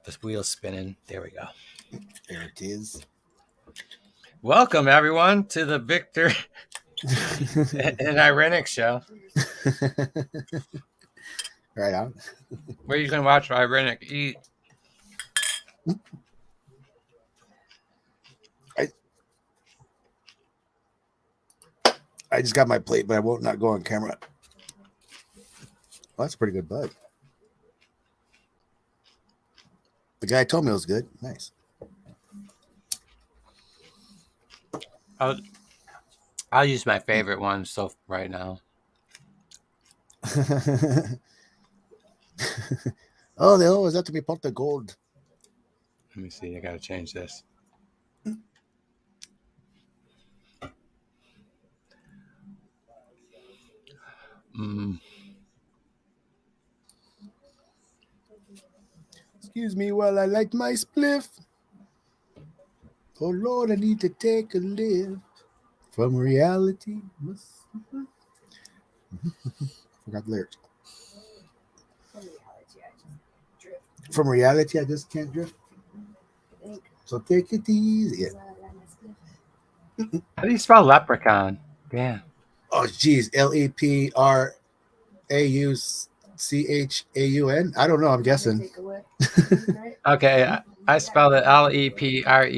The wheel's spinning. There we go. There it is. Welcome, everyone, to the Victor and Irenic show, Right on. where you can watch Irenic eat. I just got my plate, but I won't not go on camera. Well, that's a pretty good bud. The guy told me it was good. Nice. I'll use my favorite one right now. Oh, they always have to be pot of gold. Let me see. I got to change this. Excuse me while I light my spliff. Oh, Lord, I need to take a lift from reality. Forgot the lyrics. From reality, I just can't drift. So take it easy. Yeah. How do you spell leprechaun? Damn. Oh, geez. Leprauchaun. I don't know. I'm guessing. Okay, I spelled it Leprechan,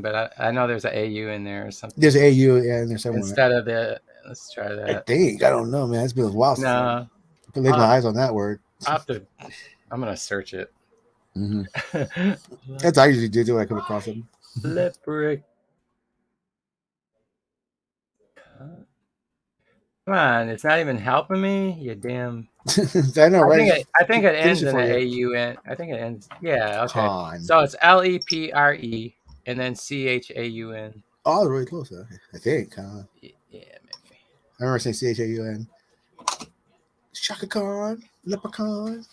but I know there's an AU in there or something. There's an AU in there somewhere. Instead of the, let's try I that. think. I don't know, man. It's been a while since I laid my eyes on that word. I'm going to search it. Mm-hmm. That's what I usually do when I come across them. Leprechaun. Come on, it's not even helping me. You damn. I know, right? I think it ends in an AUN. I think it ends. Yeah. Okay. Con. So it's LEPRE and then CHAUN. Oh, really close. I think. Yeah, maybe. I remember saying CHAUN. Shaka Khan, Leprechaun.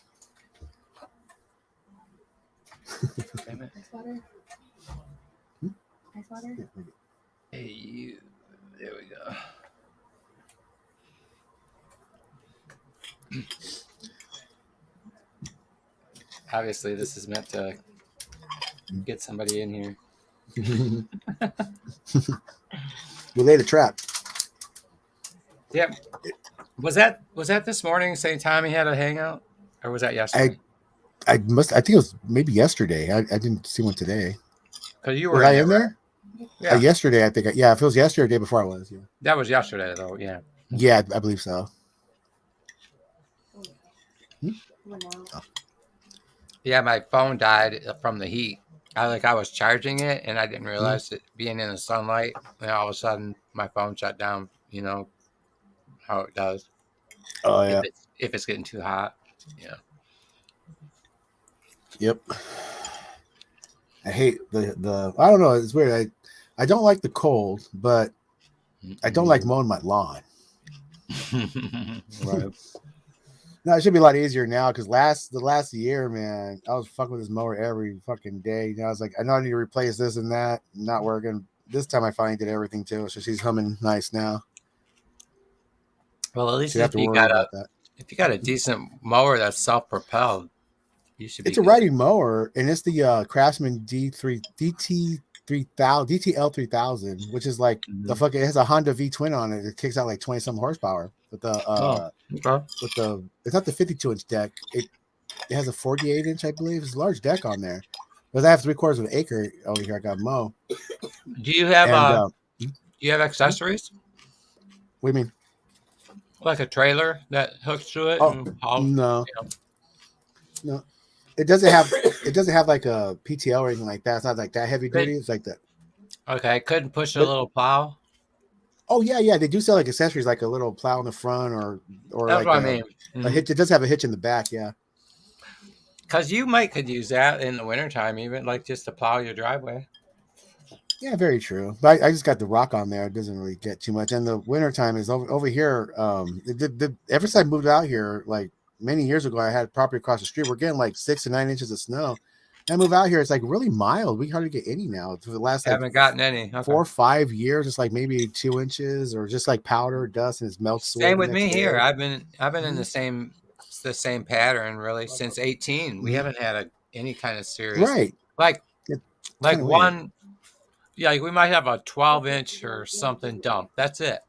Ice water. Ice water. AU. There we go. Obviously, this is meant to get somebody in here. We laid a trap. Yep. Was that this morning? Same time he had a hangout, or was that yesterday? I think it was maybe yesterday. I didn't see one today. Because you were in there? Yeah. Yesterday, I think. Yeah, if it was yesterday, the day before I was. Yeah. That was yesterday, though. Yeah. Yeah, I believe so. Oh. Yeah, my phone died from the heat. I was charging it, and I didn't realize it being in the sunlight. And all of a sudden, my phone shut down. You know how it does. Oh yeah. If it's getting too hot. Yeah. Yep. I hate the. I don't know. It's weird. I don't like the cold, but I don't like mowing my lawn. Right. No, it should be a lot easier now because the last year, man, I was fucking with this mower every fucking day. You know, I was like, I know I need to replace this and that, not working. This time I finally did everything too, so she's humming nice now. Well, at least if you got a decent mower that's self-propelled, you should be. It's a riding mower, and it's the Craftsman DTL 3000, which is like the fucking. It has a Honda V twin on it. It kicks out like 20 some horsepower. With the it's not the 52-inch deck. It has a 48-inch, I believe. It's a large deck on there. But I have 3/4 of an acre over here. I got mow. Do you have do you have accessories? What do you mean? Like a trailer that hooks to it? Oh, no. No. It doesn't have like a PTO or anything like that. It's not like that heavy duty. It's like that. Okay, couldn't push a little plow. Oh yeah. They do sell like accessories, like a little plow in the front, or that's like what I mean. A hitch. It does have a hitch in the back, yeah. Because you could use that in the wintertime, even like just to plow your driveway. Yeah, very true. But I just got the rock on there. It doesn't really get too much. And the wintertime is over here. Ever since I moved out here, like many years ago, I had property across the street. We're getting like 6 to 9 inches of snow. I move out here, it's like really mild. We hardly get any now. For the last haven't gotten any 4 or 5 years. It's like maybe 2 inches or just like powder dust, and it melts. Same with me here. I've been in the same pattern really since 18. We haven't had any kind of serious, Right. like It's like kind of weird. one. Yeah, like we might have a 12-inch or something dump. That's it.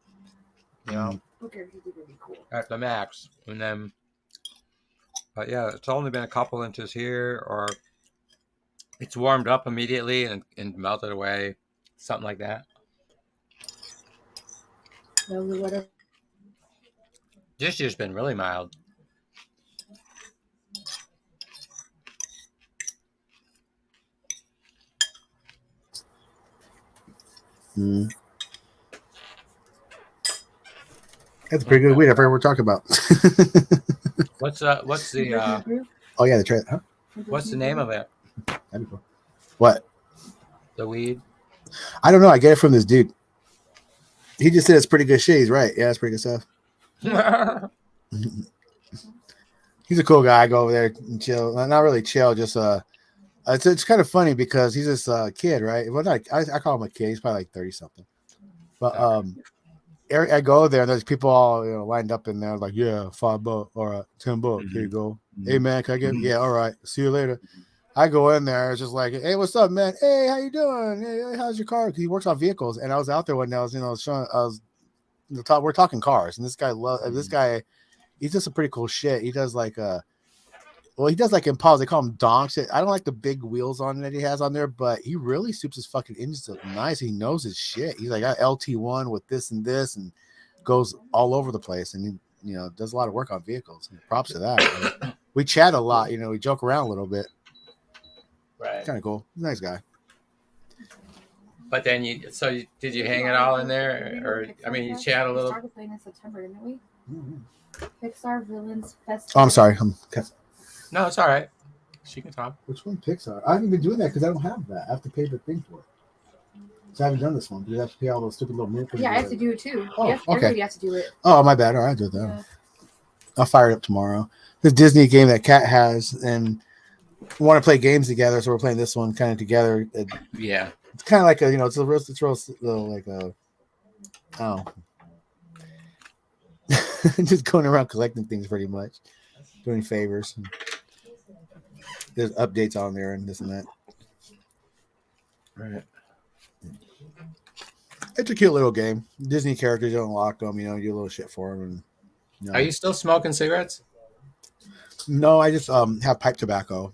You know, Okay, this is gonna be cool. at the max, and then. But yeah, it's only been a couple inches here, or it's warmed up immediately and melted away, something like that. No, whatever. This year's been really mild. Mm. That's a pretty good weed. I've heard we're talking about. What's the Oh yeah, the trade. Huh? what's the name of it? That'd be cool. What? The weed? I don't know. I get it from this dude. He just said it's pretty good shit. He's right. Yeah, it's pretty good stuff. He's a cool guy. I go over there and chill. Not really chill. Just it's kind of funny because he's this kid, right? Well, not, I call him a kid. He's probably like 30 something. But I go there and there's people all lined up in there like, yeah, $5 or $10. Here you go. Hey man, can I get? Yeah, all right. See you later. I go in there. It's just like, hey, what's up, man? Hey, how you doing? Hey, how's your car? Because he works on vehicles. And I was out there one day. I was showing. We're talking cars, and this guy, he's just a pretty cool shit. He does like he does like Impalas. They call him donks. I don't like the big wheels on that he has on there, but he really soups his fucking engines up nice. He knows his shit. He's like got LT1 with this and goes all over the place, and he does a lot of work on vehicles. Props to that. We chat a lot. We joke around a little bit. Right. Kind of cool. He's a nice guy. But then did you hang it all in there, or you chat a little? We started playing in September, didn't we? Mm-hmm. Pixar Villains Festival. Oh, I'm sorry. No, it's all right. She can talk. Which one? Pixar. I haven't been doing that because I don't have that. I have to pay the thing for it. So I haven't done this one. You have to pay all those stupid little minutes. Yeah, I have to do it too. Oh, okay. Everybody has to do it. Oh, my bad. All right, I'll do it then. Yeah. I'll fire it up tomorrow. This Disney game that Kat has, and we want to play games together, so we're playing this one kind of together. Yeah. It's kind of like it's real like a, oh, just going around collecting things pretty much, doing favors. There's updates on there and this and that. Right. It's a cute little game. Disney characters, you unlock them, you do a little shit for them. And Are you still smoking cigarettes? No, I just have pipe tobacco,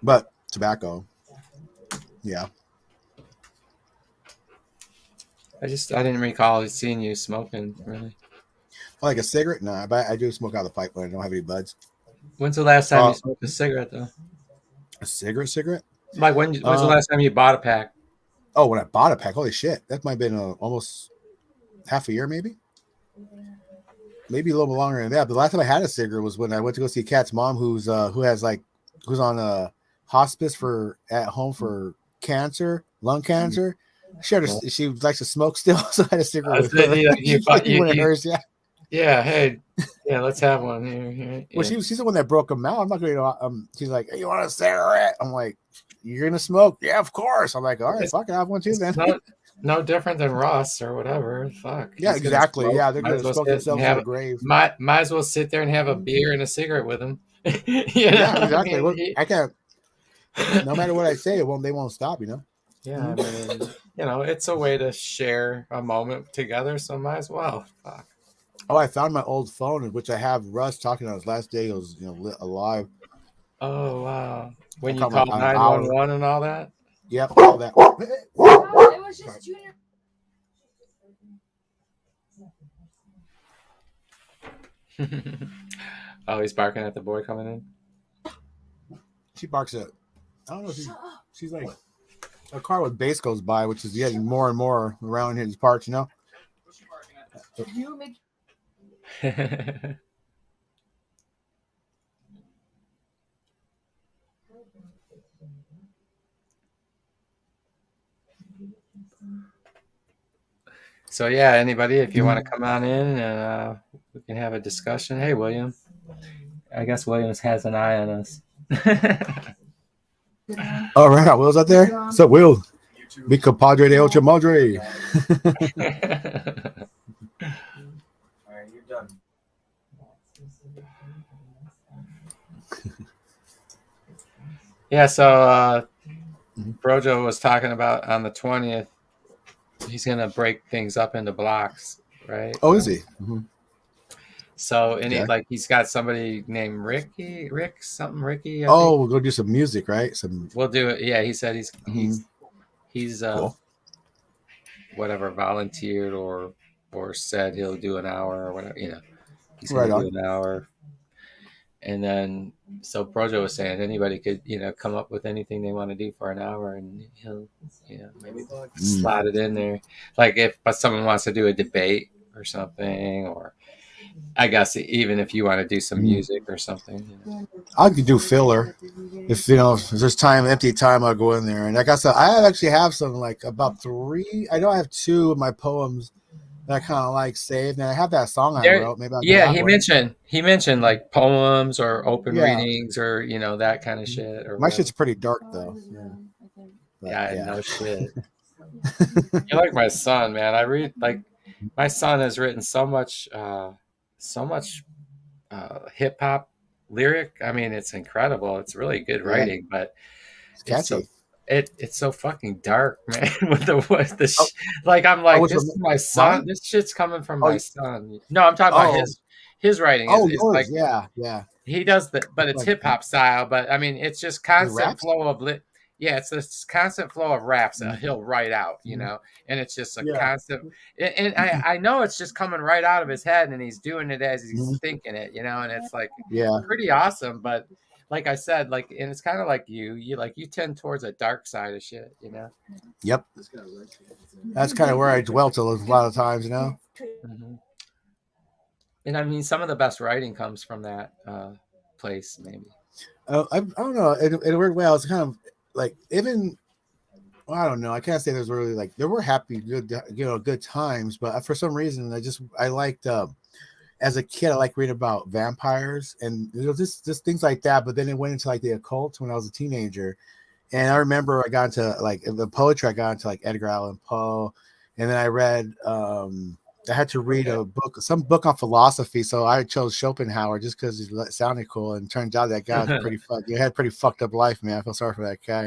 but tobacco. Yeah. I didn't recall seeing you smoking, really. Like a cigarette? No, but I do smoke out of the pipe when I don't have any buds. When's the last time you smoked a cigarette, though? A cigarette? Like, when's the last time you bought a pack? Oh, when I bought a pack, holy shit. That might have been almost half a year, maybe? Maybe a little bit longer than that. But the last time I had a cigarette was when I went to go see Kat's mom, who's on a hospice at home for cancer, lung cancer. She likes to smoke still, so I had a cigarette with her. Yeah, hey, yeah, let's have one here. Yeah. Well, she's the one that broke them out. I'm not going to. She's like, hey, you want a cigarette? I'm like, you're gonna smoke? Yeah, of course. I'm like, all right, fuck it, I have one too then. No different than Russ or whatever. Fuck. Yeah, exactly. Yeah, they're gonna smoke themselves in the grave. Might as well sit there and have a beer and a cigarette with them. Yeah, exactly. I can't. No matter what I say, they won't stop. Yeah, it's a way to share a moment together, so might as well. Fuck. Oh, I found my old phone, in which I have Russ talking on his last day. He was, alive. Oh wow! When you called 911 and all that. Yep, all that. It was just Junior. Oh, he's barking at the boy coming in. She barks at. I don't know. She's like a car with bass goes by, which is getting more and more around his parts. You make. So yeah, anybody, if you want to come on in and we can have a discussion. Hey, William. I guess Williams has an eye on us. All right, Will's out there. What's up, Will? Mi compadre de ocho madre. All right, you're done. Yeah, so Mhm. Brojo was talking about on the 20th, he's gonna break things up into blocks, right? Oh, is he? Mhm. So any Okay. like he's got somebody named Ricky, I think. Oh, we'll go do some music, right? Some We'll do it. Yeah, he said mhm. he's Cool. whatever volunteered or said he'll do an hour or whatever. He's gonna Right do on. an hour, and then so Projo was saying anybody could come up with anything they want to do for an hour, and he'll maybe Mm. slot it in there. Like if but someone wants to do a debate or something, or I guess even if you want to do some Mm. music or something. I could do filler if if there's empty time. I'll go in there, and like I said, I actually have some like about 3. I know I have 2 of my poems that I kind of like saved, and I have that song I There, wrote. Maybe I'll do yeah, that one. he mentioned like poems or open Yeah, readings or that kind of shit or my whatever. shit's pretty dark Oh, I though. was Yeah, I think. but Yeah, yeah. no shit. You're like my son, man. I read like my son has written so much hip hop lyric. I mean, it's incredible. It's really good Yeah, writing, but it's it's so catchy. it's so fucking dark, man. with the Oh, like, I'm oh, like, which this one? is my son. Mine? This shit's coming from Oh, my son. No, I'm talking about oh, his writing oh, is yours. like Yeah, yeah. he does that, but It's it's like hip hop style. But I mean, it's just the constant raps. flow of lit. Yeah, it's this constant flow of raps that Mhm, he'll write out, mhm. and it's just a Yeah, constant. And I know it's just coming right out of his head, and he's doing it as he's mhm. thinking it, and it's like Yeah. pretty awesome. But like I said, like, and it's kind of like you tend towards a dark side of shit. Yep. That's kind of where I dwelt a lot of times. Hmm. And I mean, some of the best writing comes from that place, maybe. I don't know. In a weird way, I was kind of like even. Well, I don't know. I can't say there's really like there were happy, good times, but for some reason, I liked. As a kid, I like reading about vampires and just things like that. But then it went into like the occult when I was a teenager, and I remember I got into like the poetry. I got into like Edgar Allan Poe, and then I read. I had to read Okay. some book on philosophy, so I chose Schopenhauer just because it sounded cool. And turned out that guy was pretty fucked. He had a pretty fucked up life, man. I feel sorry for that guy.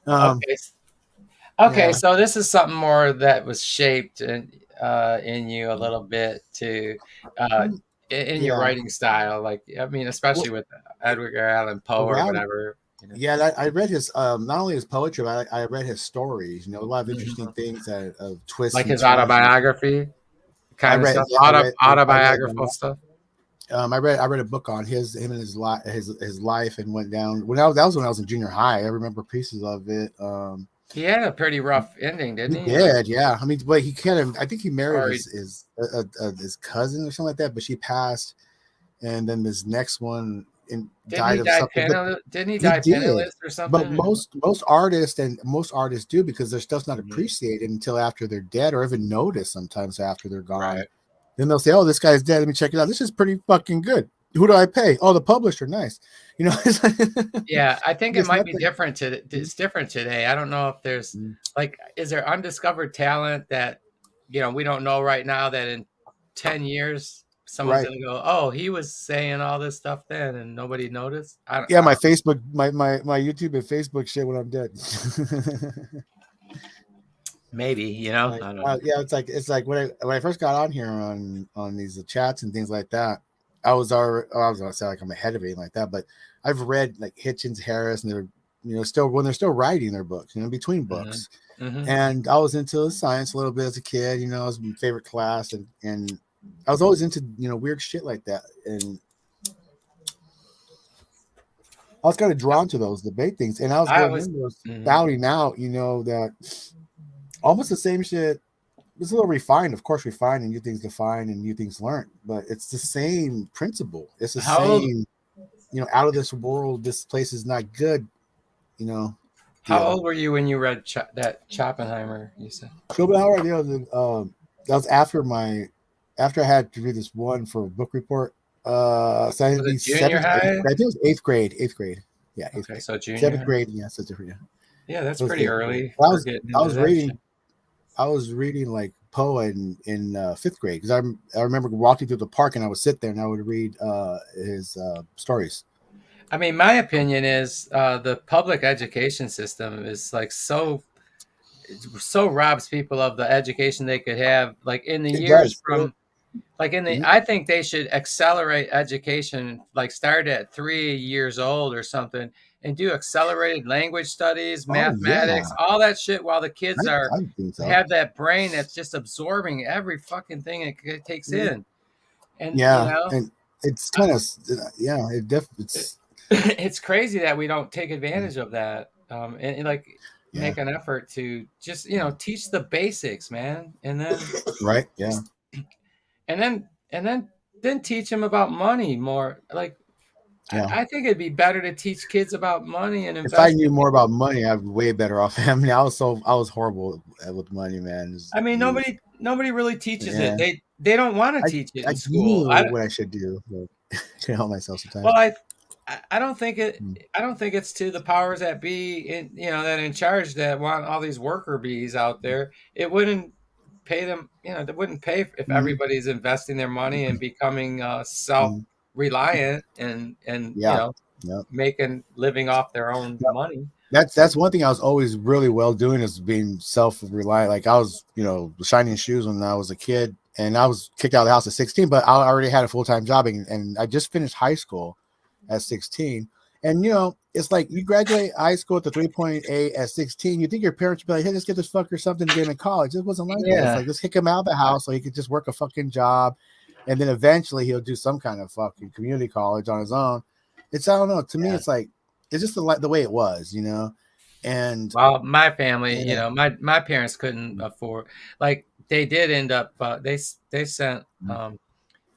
Yeah. Okay. Okay, Yeah. so this is something more that was shaped in you a little bit to uh, Mm, in your yeah. writing style. Like, I mean, Well, especially with Edgar Allan Poe or around whatever. yeah, I read his not only his poetry, but I read his stories. A lot of interesting Mhm. things that of twists Like and his turns. autobiography I kind of read, stuff, yeah, I read, autobiographical stuff. I read a book on him and his life and went down. That was when I was in junior high. I remember pieces of it. He had a pretty rough ending, He didn't he? Like, did, yeah. I mean, but he kind of, I think he married or his cousin or something like that, but she passed, and then this next one didn't died he of die something. But penniless? Didn't he he die did. penniless or But something? most artists do because their stuff's not Mhm. appreciated until after they're dead, or even noticed sometimes after they're gone. Right. Then they'll say, "Oh, this guy's dead. Let me check it out. This is pretty fucking good. Who do I pay? Oh, the publisher. Nice. It's like, Yeah, I think it there's might be nothing. different to it's different today. I don't know if there's like is there undiscovered talent that we don't know right now that in 10 years someone's Right. going to go, "Oh, he was saying all this stuff then and nobody noticed." Yeah, I my don't Facebook, my YouTube and Facebook shit when I'm dead. maybe, Like, I don't know. yeah, it's like when I first got on here on these chats and things like that, I was already I was gonna say like I'm ahead of it like that, but I've read like Hitchens, Harris, and they're still when they're still writing their books, between Mhm. books. Mhm. And I was into science a little bit as a kid. It was my favorite class, and I was always into weird shit like that, and I was kind of drawn to those debate things. And I was I going was in there mhm. spouting out, that almost the same shit. It's a little refined, of course, refined and new things defined and new things learned, but it's the same principle. It's the How old same, out of this world. This place is not good, you know, how deal. old were you when you read that Schopenhauer you said? Schopenhauer, that was after I had to read this one for a book report. So I had to Was be it junior seventh, eighth. high? I think it was eighth grade. Eighth grade. Yeah, eighth Okay, grade. so junior Seventh high. grade. Yeah, so different. Yeah, Yeah, that's it was pretty eighth grade. early I for was getting I into was that shit. reading I was reading like Poe in fifth grade because I remember walking through the park and I would sit there and I would read his stories. I mean, my opinion is the public education system is like so robs people of the education they could have. Like in the It years does. from like in the, Mhm. I think they should accelerate education, like start at 3 years old or something, and do accelerated language studies, Oh mathematics, yeah, all that shit, while the kids I think so. have that brain that's just absorbing every fucking thing it takes Mhm. in, and Yeah, and it's kind of yeah. it- It's it's crazy that we don't take advantage of that, and like yeah, make an effort to just teach the basics, man, and then right. Yeah, and then teach them about money more. Like yeah. I think it'd be better to teach kids about money and If I investing. knew more about money, I'd be way better off. I mean, I was horrible with money, man. I mean, You, nobody really teaches it. yeah. They don't want to I teach it I in school. knew what I should do, but I can't help myself Well, sometimes. I don't think it. Mm, I don't think it's to the powers that be in that in charge that want all these worker bees out there. It wouldn't pay them. They wouldn't pay if mhm, everybody's investing their money and becoming self mhm. reliant and Yeah, yeah. making living off their own Yep. money. That's one thing I was always really well doing is being self-reliant. Like I was, shining shoes when I was a kid, and I was kicked out of the house at 16, but I already had a full-time job, and I just finished high school at 16. And it's like you graduate high school with a 3.8 at 16. You think your parents would be like, "Hey, let's get this fucker something to get him in college." It wasn't like that. It's Yeah. like let's kick him out of the house so he could just work a fucking job, and then eventually he'll do some kind of fucking community college on his own. I don't know. To me, Yeah. it's like it's just the way it was. And Well, my family, yeah, my parents couldn't afford. Like they did end up. They sent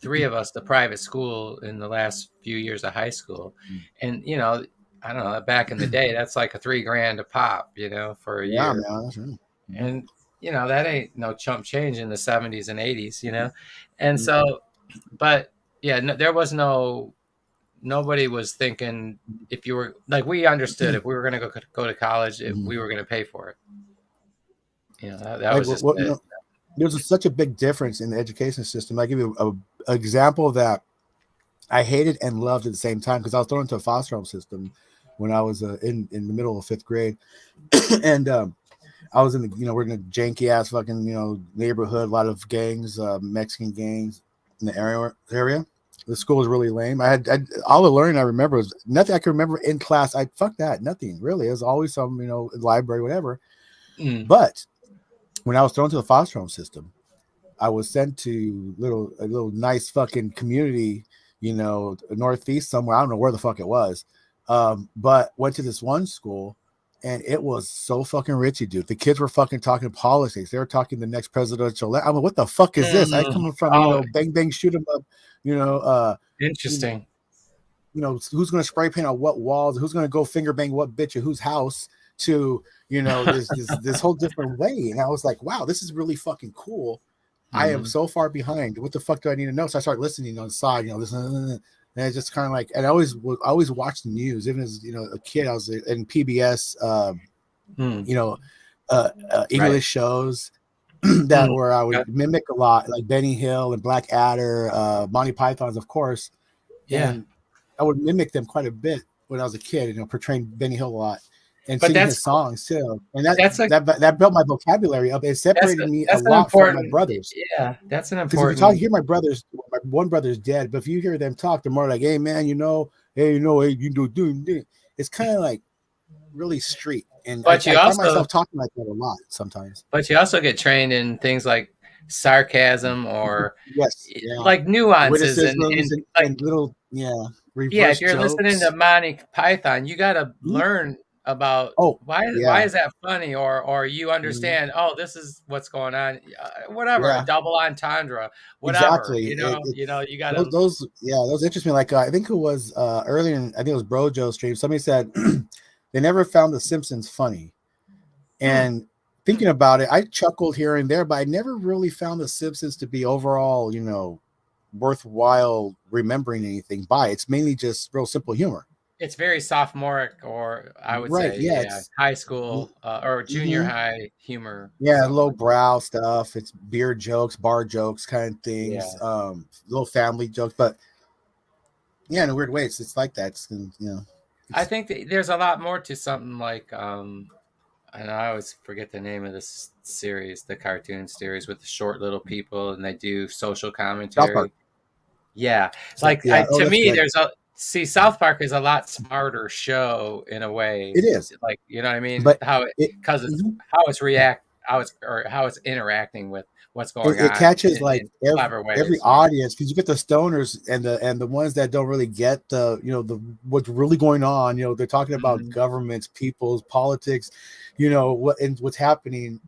three of us to private school in the last few years of high school, and I don't know. Back in the day, that's like a $3,000 a pop, for a yeah, year, man, that's right. and that ain't no chump change in the '70s and '80s. And Mhm. so, but yeah, no, there was nobody was thinking if you were like we understood if we were going to go to college, Mhm. we were going to pay for it. That Like was just what it. there's such a big difference in the education system. I give you a example that I hated and loved at the same time because I was thrown into a foster home system when I was in the middle of fifth grade, and I was in we're in a janky ass fucking neighborhood, a lot of gangs, Mexican gangs in the area. The school was really lame. I all the learning I remember was nothing I could remember in class. I fuck that nothing really. It was always some library whatever. Mm. But when I was thrown to the foster home system, I was sent to a little nice fucking community, northeast somewhere. I don't know where the fuck it was, but went to this one school, and it was so fucking richy, dude. The kids were fucking talking politics. They were talking the next presidential. I'm like, what the fuck is this? I Mm. coming from Oh, bang bang shoot 'em up, you know, you, interesting. who's going to spray paint on what walls, who's going to go finger bang what bitch at whose house to this whole different way. And I was like, wow, this is really fucking cool. I am Mhm. so far behind. What the fuck do I need to know? So I started listening on the side, this, and it's just kind of like, and I always watched the news, even as a kid. I was in PBS, Mm. Right. English shows that Mm. where I Yeah. would mimic a lot, like Benny Hill and Black Adder, Monty Python's, of course, Yeah. and I would mimic them quite a bit when I was a kid. Portraying Benny Hill a lot and But singing that's his cool. songs too, and that That's a that that built my vocabulary up. It separated me a that's an lot from my important. brothers. Yeah, that's an Because if you talk, important. hear my brothers, my one brother's dead, but if you hear them talk, they're more like, "Hey man, hey, hey, you do." It's kind of like really street, and But you I find also myself talking like that a lot sometimes. but you also get trained in things like sarcasm or Yes, yeah, like nuances witticisms and and like little yeah, reverse if you're listening to jokes. Monty Python, you got to Mhm. learn about Oh, why yeah, is that funny, or you mhm, understand. Oh, this is what's going on. Whatever, a yeah, double entendre, whatever. exactly. It's You got to. those interest me. Like I think it was earlier, I think it was Brojo's stream. Somebody said they never found The Simpsons funny. Hmm, And thinking about it, I chuckled here and there, but I never really found The Simpsons to be overall, worthwhile remembering anything by. It's mainly just real simple humor. it's very sophomoric, or I would Right. say, Yeah. yeah, It's high school or junior mhm. high humor, Yeah, something low like that. brow stuff. It's beer jokes, bar jokes, kind of things, Yeah. little family jokes. But Yeah, in a weird way, it's like that. It's, I think there's a lot more to something like and I always forget the name of this series, the cartoon series with the short little people, and they do social South Park. commentary. Yeah, So, like yeah. Oh, to that's me, good. South Park is a lot smarter show in a way. It is, Like, you know what I mean? but How it it because it's mhm. how it's interacting with what's going It on catches like in clever every ways. You know? audience, because you get the stoners and the ones that don't really get the the what's really going on. They're talking about Mhm. governments, people's politics, what's happening.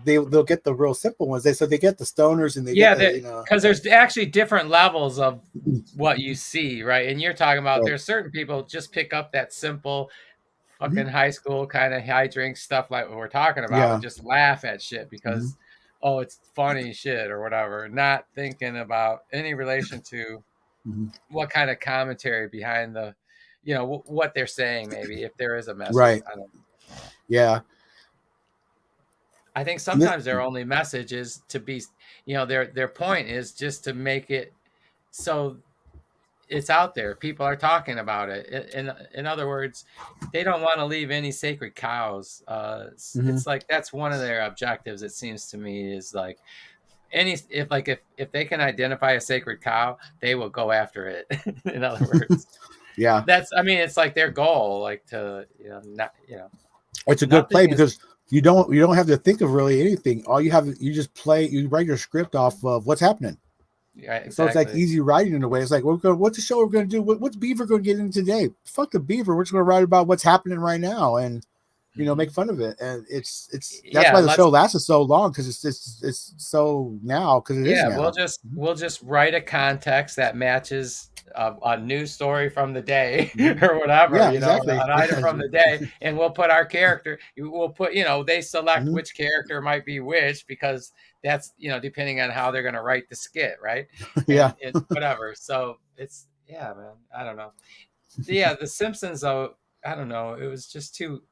They'll get the real simple ones. They get the stoners and they get Yeah, the because there's actually different levels of what you see, right? And you're talking about right. there's certain people just pick up that simple Mhm. fucking high school kind of high drink stuff like what we're talking about and Yeah. just laugh at shit Mhm. because oh it's funny shit or whatever, not thinking about any relation to Mhm. what kind of commentary behind the what they're saying, maybe if there is a message. Right. I don't Yeah. I think And this- sometimes their only message is to be their point is just to make it so it's out there. People are talking about it. In other words, they don't want to leave any sacred cows. mhm. It's like that's one of their objectives. It seems to me is like any if they can identify a sacred cow, they will go after it. In other words, Yeah. that's I mean it's like their goal, like to not It's a good play nothing is because you don't have to think of really anything. All you just play. You write your script off of what's happening. yeah So it's like exactly. easy writing in a way. It's like what's the show we're going to do? What's Beaver going to get in today? Fuck the Beaver. We're just going to write about what's happening right now and make Mhm. fun of it. And it's that's Yeah, why the show let's lasted so long, because it's so now, because it is Yeah, now. we'll just write a context that matches a news story from the day Mhm. or whatever, Yeah, exactly. an item from the day, and we'll put our character. We'll put they select Mhm. which character might be which because that's depending on how they're going to write the skit, right? Yeah. And whatever. So it's yeah, man. I don't know. Yeah, The Simpsons though. I don't know. It was just too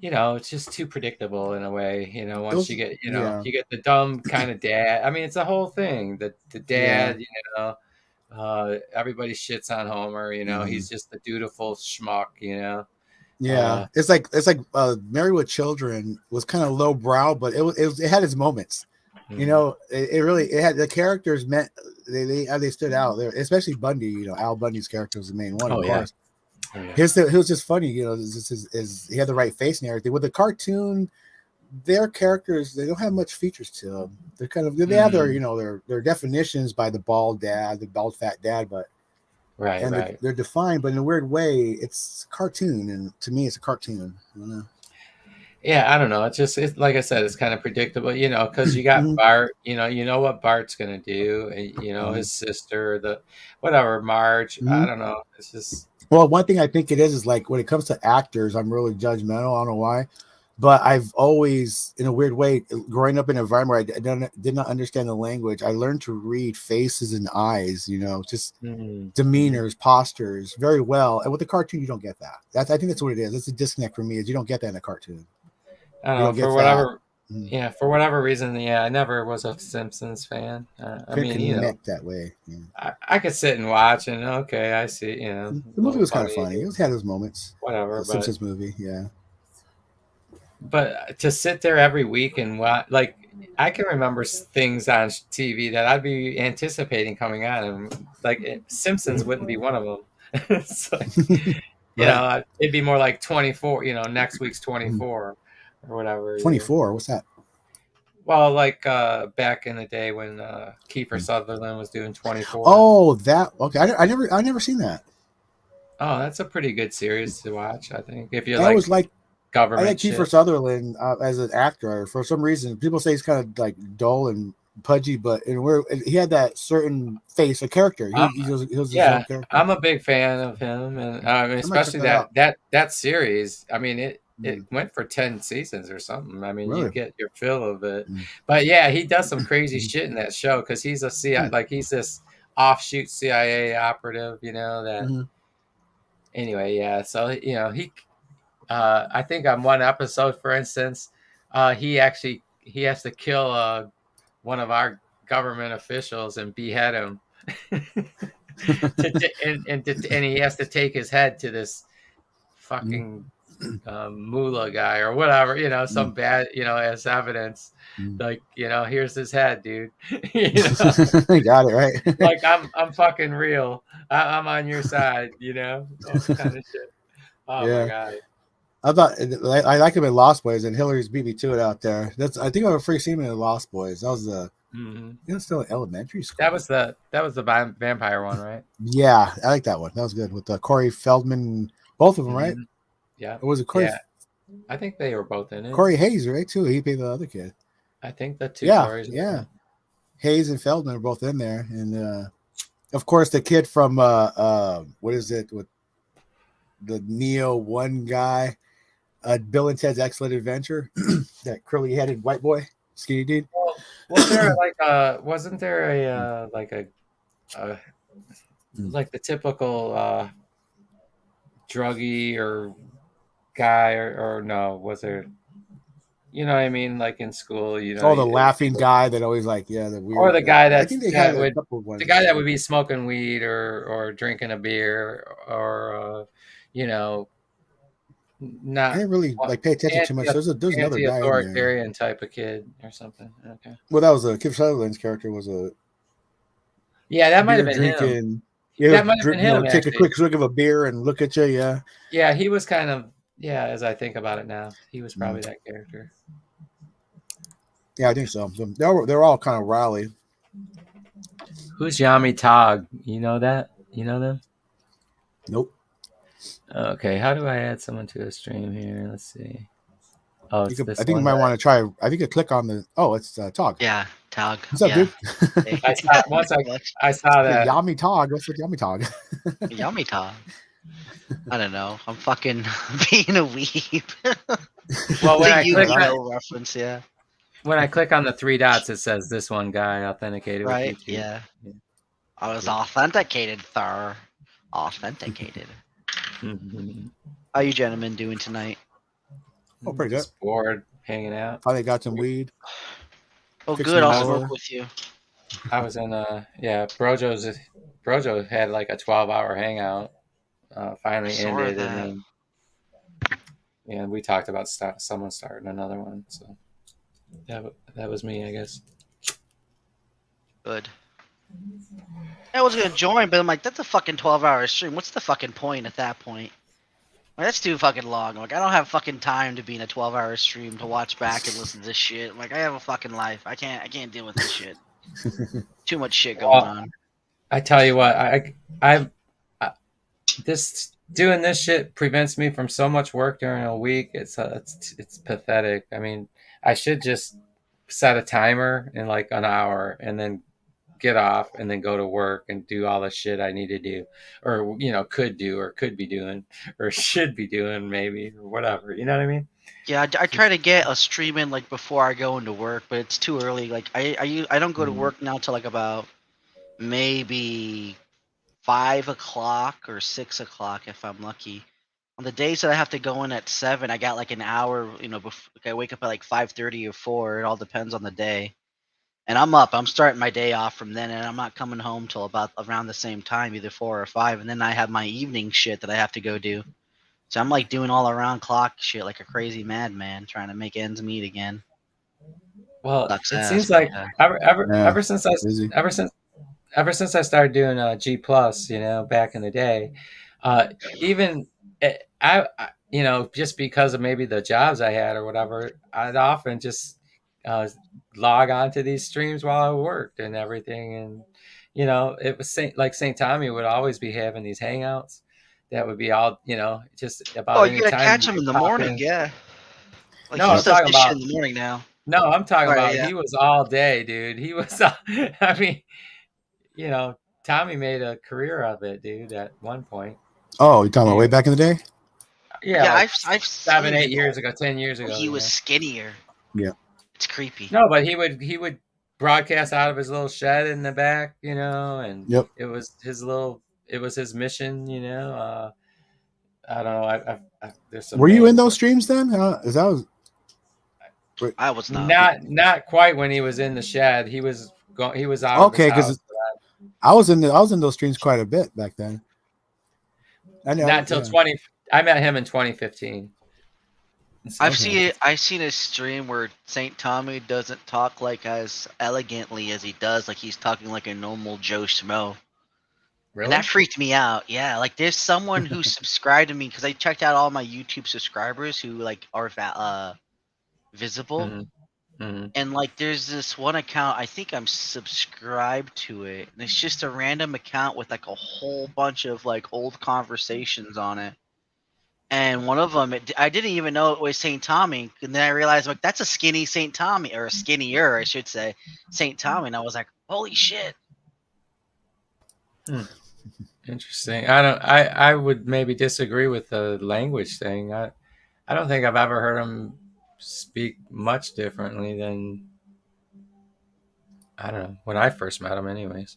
it's just too predictable in a way, It once was yeah. you get the dumb kind of dad. I mean, it's a whole thing. The Yeah. dad, everybody shits on Homer, Mhm. he's just the dutiful schmuck, Yeah, Uh, it's like Married with Children was kind of low brow, but it had its moments. mhm. It really it had the characters meant they stood out there, especially Bundy. Al Bundy's character was the main one, of Oh yeah. course. Oh yeah. He was just funny. He had the right face and everything. With the cartoon, their characters, they don't have much features to them. They're kind of they have their Mm, their definitions by the bald dad, the bald fat dad, but right, and right. they're defined, but in a weird way, it's a cartoon, and to me, it's a cartoon. Yeah, I don't know. It's like I said, it's kind of predictable, because you got Mhm, Bart, you know what Bart's gonna do, and mhm, his sister, the whatever, Marge. I mhm. don't know. It's just Well, one thing I think it is like when it comes to actors, I'm really judgmental. I don't know why, but I've always, in a weird way, growing up in an environment where did not understand the language, I learned to read faces and eyes. Just mhm, mhm. demeanors, postures very well. And with the cartoon, you don't get that. I think that's what it is. It's a disconnect for me. Is you don't get that in a cartoon. I don't You know don't get that. Mhm. for whatever reason, yeah, I never was a Simpsons fan. I Couldn't mean, connect that way. Yeah. I could sit and watch and okay, I see, a The movie little was kind of funny, funny. It was had those moments. whatever, The but Simpsons movie, yeah. to sit there every week and watch, like, I can remember things on TV that I'd be anticipating coming on, and like Simpsons wouldn't be one of them. It's like, Right. it'd be more like 24, next week's 24 or whatever. 24. What's that? Well, like back in the day when Kiefer Sutherland was doing 24. Oh, that okay. I never seen that. Oh, that's a pretty good series to watch, I think, if you I always like like I like government Kiefer shit. Sutherland as an actor. For some reason, people say he's kind of like dull and pudgy, but he had that certain face, a character. Um, He was his own yeah, character. I'm a big fan of him, and I might check especially that out. that series. I mean, it Mm, went for 10 seasons or something. I mean, you really? get your fill of it. Mm, But yeah, he does some crazy mm, shit in that show because he's a CIA, mm, like he's this offshoot CIA operative. That mm. anyway. Yeah, so he I think on one episode, for instance, he has to kill one of our government officials and behead him. and he has to take his head to this fucking mullah guy or whatever, some bad, as evidence. Like, here's his head, dude. Got it right. Like I'm fucking real. I'm on your side, that kind of shit. Oh Yeah. my god. I thought I like him in Lost Boys, and Hillary's beat me to it out there. I think I have a free seen him in Lost Boys. That was still in elementary school. That was the vampire one, right? Yeah, I like that one. That was good with Corey Feldman, both of them, right? Yeah. Or was it Corey? Yeah. I think they were both in it. Corey Hayes, right? Too. He played the other kid. I think the two. Yeah, yeah. Hayes and Feldman are both in there, and of course the kid from what is it with the Neo one guy, Bill and Ted's Excellent Adventure, that curly-headed white boy, skinny dude. Well, was there wasn't there a like the typical druggie or guy or no? Was there? You know what I mean? Like in school, the laughing guy that always the weird, or the guy I think they had a couple of ones. The guy that would be smoking weed or drinking a beer or not. I didn't really pay attention too much. There's another guy authoritarian type of kid or something. Okay. Well, that was Kiefer Sutherland's character was a. Yeah, that might have been him. Yeah, that might have been him. Take a quick swig of a beer and look at you. Yeah. Yeah, he was kind of. Yeah, as I think about it now, he was probably that character. Yeah, I think so. They're all kind of rowdy. Who's Yami Tog? You know that? You know them? Nope. Okay, how do I add someone to a stream here? Let's see. Oh, I think you might want to try. I think you click on the. Oh, it's Tog. Yeah, Tog. What's up, dude? I saw that. Yami Tog. What's with Yami Tog? Yami Tog. I don't know. I'm fucking being a weeb. Well, when I click reference, yeah. When I click on the three dots, it says this one guy authenticated. Right? With YouTube. Yeah. I was authenticated, sir. Authenticated. How you gentlemen doing tonight? Oh, pretty good. Just bored, hanging out. Finally got some weed. Oh, good. I'll smoke with you. I was in Brojo had like a 12-hour hangout. Finally ended, and then we talked about someone starting another one. So that was me, I guess. Good. I was gonna join, but I'm like, that's a fucking 12-hour stream. What's the fucking point at that point? Like, that's too fucking long. Like, I don't have fucking time to be in a 12-hour stream to watch back and listen to this shit. Like, I have a fucking life. I can't deal with this shit. Too much shit going on. I tell you what, I doing this shit prevents me from so much work during a week. It's pathetic. I mean, I should just set a timer in like an hour and then get off and then go to work and do all the shit I need to do, or could do, or could be doing, or should be doing, maybe, or whatever. You know what I mean? Yeah, I try to get a stream in like before I go into work, but it's too early. Like I don't go to work now till like about maybe 5 o'clock or 6 o'clock if I'm lucky. On the days that I have to go in at 7, I got like an hour. Before I wake up at like 5:30 or 4. It all depends on the day. And I'm up. I'm starting my day off from then, and I'm not coming home till about around the same time, either 4 or 5. And then I have my evening shit that I have to go do. So I'm like doing all around clock shit like a crazy madman, trying to make ends meet again. Well, it seems like ever since I started doing G Plus, back in the day, even I just because of maybe the jobs I had or whatever, I'd often just log on to these streams while I worked and everything, and it was St. Tommy would always be having these hangouts that would be all just about. Oh, you gotta catch him in the morning, yeah. Like, no, I'm talking about in the morning now. No, I'm talking about he was all day, dude. He was. I mean, Tommy made a career of it, dude. At one point. Oh, you're talking about way back in the day? Yeah, like I've 7, 8 years ago, 10 years ago. He was skinnier. Yeah. It's creepy. No, but he would broadcast out of his little shed in the back, and it was his mission, I don't know. There's some. Were you in those streams then? I was not quite when he was in the shed. He was out. Okay, because I was in those streams quite a bit back then. I know. Not until 20. I met him in 2015. I've seen a stream where Saint Tommy doesn't talk like as elegantly as he does, like he's talking like a normal Joe Schmo. Really? And that freaked me out. Yeah, like there's someone who subscribed to me because I checked out all my YouTube subscribers who like are visible. Mm-hmm. And like there's this one account, I think I'm subscribed to it, and it's just a random account with like a whole bunch of like old conversations on it. And one of them, I didn't even know it was St. Tommy, and then I realized like that's a skinny St. Tommy, or a skinnier, I should say, St. Tommy, and I was like, holy shit. Interesting. I would maybe disagree with the language thing. I don't think I've ever heard him speak much differently than, I don't know, when I first met him anyways.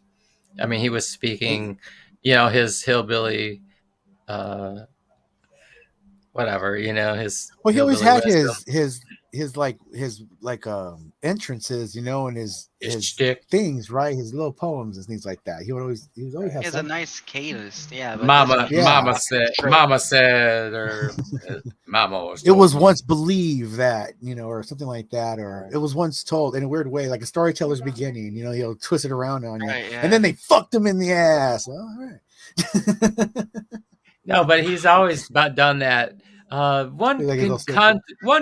I mean, he was speaking, his hillbilly, whatever, his. Well, he always had wisdom. his entrances, and his shtick. things, right? His little poems and things like that. He always have. He has a nice cadence, yeah. But Mama said, or Mama was. It was once believed that, or something like that, or it was once told in a weird way, like a storyteller's beginning. He'll twist it around on you, right, yeah. And then they fucked him in the ass. Well, all right. No, but he's always done that. One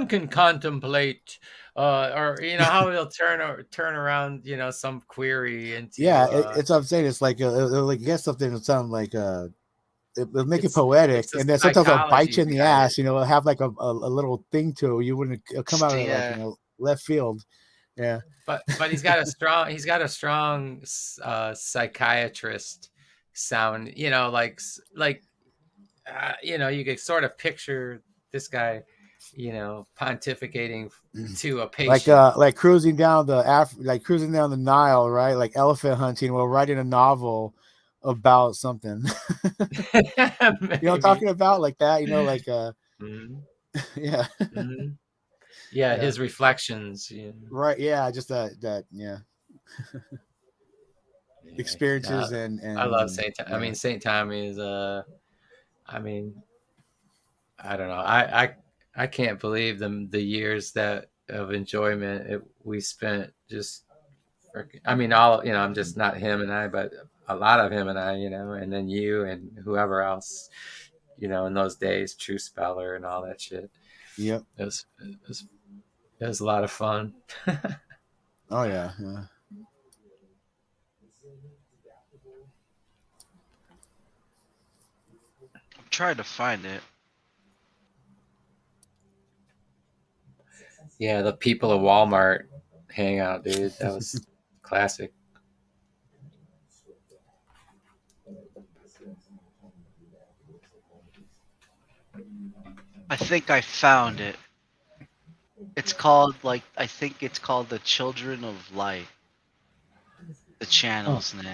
can contemplate, or how he'll turn around, some query into. It's what I'm saying. It's like like get something to sound like it'll make it poetic, and then sometimes I'll bite you in the ass. It'll have like a little thing to it. You wouldn't come out of left field. Yeah, but he's got a strong psychiatrist sound. You could sort of picture this guy, pontificating to a patient, like cruising down the Nile, right? Like elephant hunting while writing a novel about something. You know what I'm talking about? Like that, like mm-hmm. Yeah. Mm-hmm. Yeah, his reflections. Right, yeah, just that yeah. Experiences and I love Saint Tommy. I mean, Saint Tommy is I don't know. I can't believe the years of enjoyment we spent just. I'm just not him and I, but a lot of him and I, and then you and whoever else, in those days, True Speller and all that shit. Yep, it was a lot of fun. Oh yeah. I'm trying to find it. Yeah, the people of Walmart hangout, dude. That was classic. I think I found it. It's called I think it's called The Children of Light. The channel's name.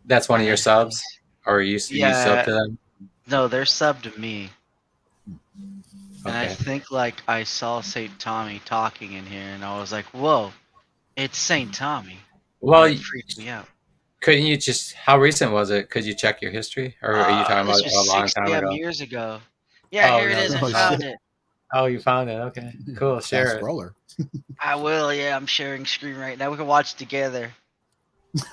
That's one of your subs? Or you sub to them? No, they're sub to me. Okay. And I think I saw St. Tommy talking in here, and I was like, "Whoa, it's St. Tommy." Well, it freaked me out. Couldn't you just? How recent was it? Could you check your history, or are you talking about a long time ago? Years ago. Yeah, here it is. I found it. Oh, you found it. Okay, cool. Share it. Roller. I will. Yeah, I'm sharing screen right now. We can watch together.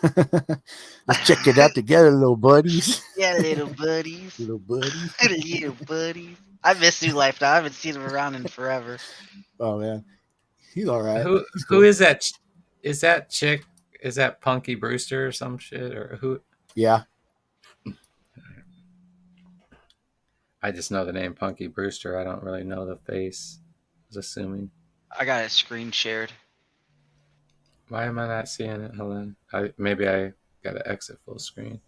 Let's check it out together, little buddies. Yeah, little buddies. Little buddies. Little buddies. I miss New Life now. I haven't seen him around in forever. Oh man, he's all right. Who is that? Is that chick? Is that Punky Brewster or some shit, or who? Yeah. I just know the name Punky Brewster. I don't really know the face. I was assuming. I got it screen shared. Why am I not seeing it? Hold on. Maybe I got to exit full screen.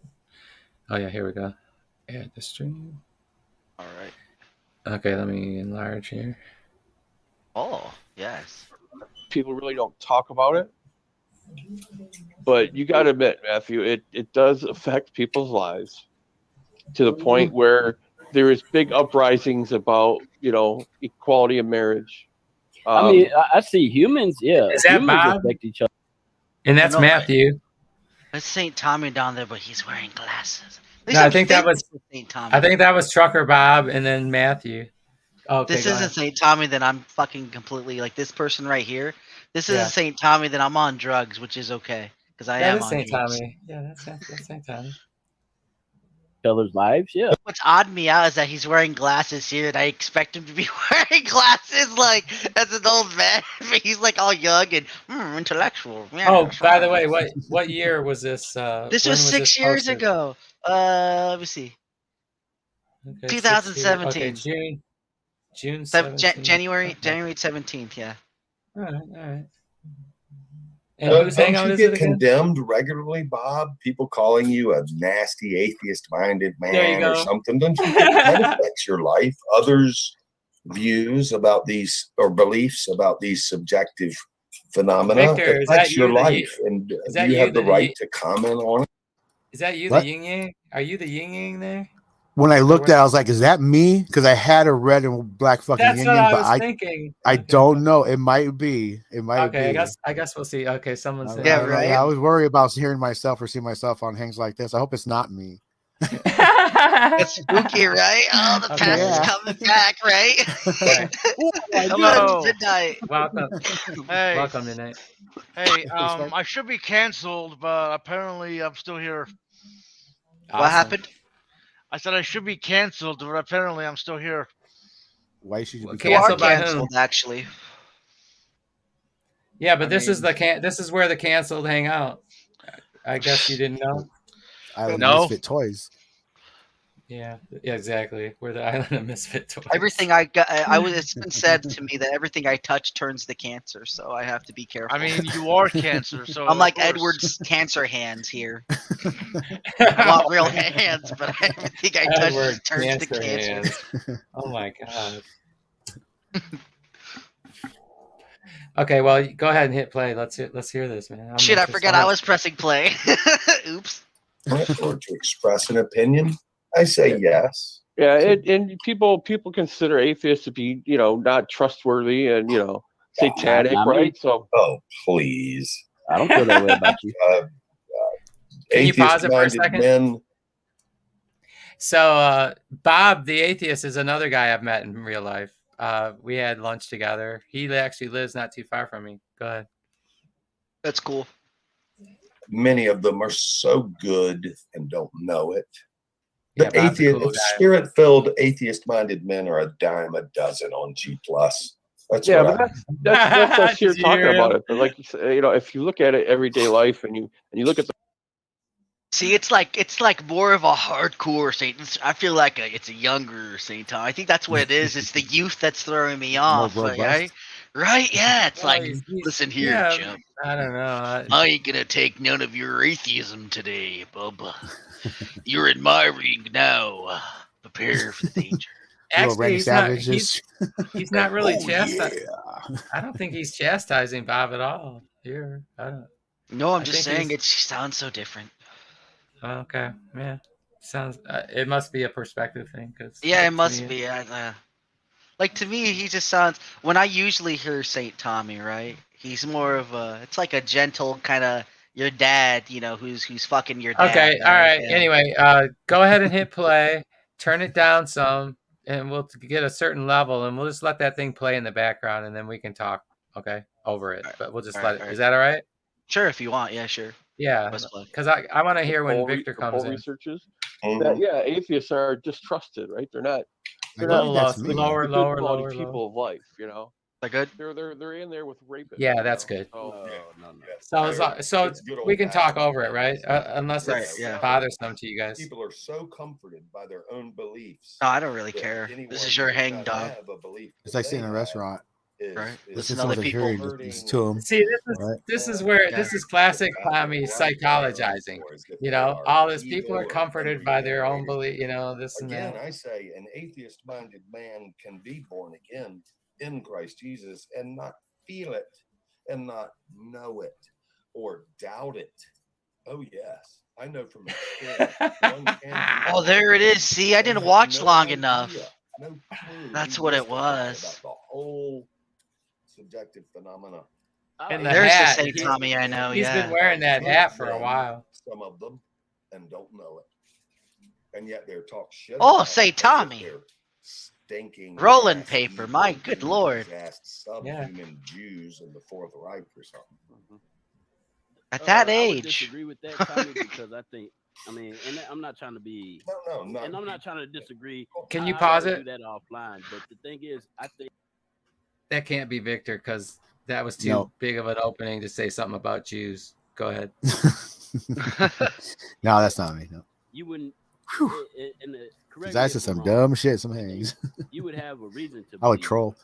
Oh yeah, here we go. Add the stream. All right. Okay, let me enlarge here. Oh, yes. People really don't talk about it. But you got to admit, Matthew, it does affect people's lives to the point where there is big uprisings about, equality of marriage. I see humans, yeah. Is that humans Bob? affect each other. And that's Matthew. It's St. Tommy down there, but he's wearing glasses. At least No, I I'm think that was thinking it's St. Tommy. I think that was Trucker Bob and then Matthew. Okay, This go isn't ahead. St. Tommy, then I'm fucking completely like this person right here. This Yeah. isn't St. Tommy, then I'm on drugs, which is okay because I That am is on St. drugs. Tommy. Yeah, that's St. Tommy. Teller's lives, yeah. What's odd me out is that he's wearing glasses here, and I expect him to be wearing glasses like as an old man. But he's like all young and intellectual. Yeah, Oh, that's by the right. way, what year was this? This when was 6 years posted? ago. Let me see. Okay, 2017. Okay, June 17th. January Okay. 17th. Yeah. All right. And whose Don't hangout you is get it again? condemned regularly, Bob? People calling you a nasty atheist-minded There you man or go. something. Don't you think that affects your life? Others' views about these or beliefs about these subjective phenomena Victor, is that affects you? your life, and Is do that you you? have the right to comment on it? Is that you, What? the yin yang? Are you the yin yang there? When I Or looked what? at it, I was like, is that me? Because I had a red and black fucking That's yin what yang, I but was I thinking. I Okay, don't know. It might be. It might Okay, be. I guess we'll see. Okay, someone said. Yeah, I don't know. right? Yeah, I was worried about hearing myself or seeing myself on hangs like this. I hope it's not me. It's spooky, right? Oh, the Okay, past is yeah. coming back, right? Right. Hello, midnight. Welcome, Hey, welcome tonight. hey, Respect. I should be canceled, but apparently I'm still here. What happened? I said I should be canceled, but apparently I'm still here. Why should you be You are Canceled by whom? canceled, actually. Yeah, but I this is mean- this is where the canceled hang out. I guess you didn't know. Island No. Misfit Toys. Yeah, exactly. We're the island of misfit toys. Everything I got, it's been said to me that everything I touch turns to cancer, so I have to be careful. I mean, you are cancer, so I'm like of course. Edward's cancer hands here. I want real hands, but everything I touch Edward, just turns to cancer cancer. hands. Oh my god. Okay, well, go ahead and hit play. Let's hear this, man. I'm Shit, I interested. forgot I was pressing play. Oops. Or to express an opinion? I say yes. Yeah, and people consider atheists to be, not trustworthy and, satanic, Not me. right? So Oh, please. I don't feel that way about you. Can you pause it for a Atheist-minded second? men. So, Bob, the atheist, is another guy I've met in real life. We had lunch together. He actually lives not too far from me. Go ahead. That's cool. Many of them are so good and don't know it. Yeah, The Bob's a atheist, cool guy. spirit-filled, atheist-minded men are a dime a dozen on G+. That's yeah, what but I that's us here Did you talking hear about him? it. But like you say, if you look at it everyday life and you look at the See, it's like more of a hardcore Saint. I feel like it's a younger Saint Tom. I think that's what it is. It's the youth that's throwing me off, robust. right? Right? Yeah. It's Well, like, he's- listen here, yeah, chump. I don't know. I ain't gonna take none of your atheism today, Bubba. You're in my ring now. Prepare for the danger. Little Actually, Randy he's not. Savage. He's not really Oh, chastising. yeah. I don't think he's chastising Bob at all. Here, I don't. No, I'm I just think saying he's- it sounds so different. Okay, yeah. Sounds. It must be a perspective thing, because Yeah, it must be. Like to me, he just sounds. When I usually hear Saint Tommy, right? He's more of a. It's like a gentle kind of your dad, who's fucking your dad. Okay, all right. Yeah. Anyway, go ahead and hit play. Turn it down some, and we'll get a certain level, and we'll just let that thing play in the background, and then we can talk. Okay, over it. But we'll just All let right, it. all right. Is that all right? Sure, if you want. Yeah, sure. Yeah, Let's play. because I want to hear when poll Victor the comes poll in. researches Mhm. that atheists are distrusted, right? They're not I not think that's me. lower, the lower, good quality lower, people of life, That good? They're in there with rapists. Yeah, that's good. So, No. So It's good we old can talk fashioned over it, right? Unless Right, it's yeah. bothersome to you guys. People are so comforted by their own beliefs. No, I don't really that care. anyone This is your who does hang not dog. have a belief It's that like sitting in they a have restaurant. Right. is Listen Just to other someone's people. hearing listen to them. See, Right. this is where Yeah. this is classic Tommy psychologizing. All this people are comforted by their own belief. This and Again, that. I say an atheist-minded man can be born again in Christ Jesus and not feel it and not know it or doubt it. Oh yes, I know from experience. One can be Oh, there it is. See, I and didn't has watch no long idea, enough. no clue. That's He what it mystified was. about the whole subjective phenomena. And the There's hat. the same Tommy I know. He's Yeah. been wearing that hat for a while. Some of them, and don't know it, and yet they're talk shit. Oh, about say it as if Tommy. they're stinking Rolling ass paper. evil My good lord. ass subhuman Jews in the Fourth Reich or something. At that I would age. disagree with that, Tommy, because I think, and I'm not trying to be, No, and I'm not trying to disagree. Can you I pause would it? do that offline, but the thing is, I think That can't be Victor because that was too No. big of an opening to say something about Jews. Go ahead. No, that's not me. No. you wouldn't. In the correct. I said some dumb shit. Some hangs. You would have a reason to. I would believe. troll.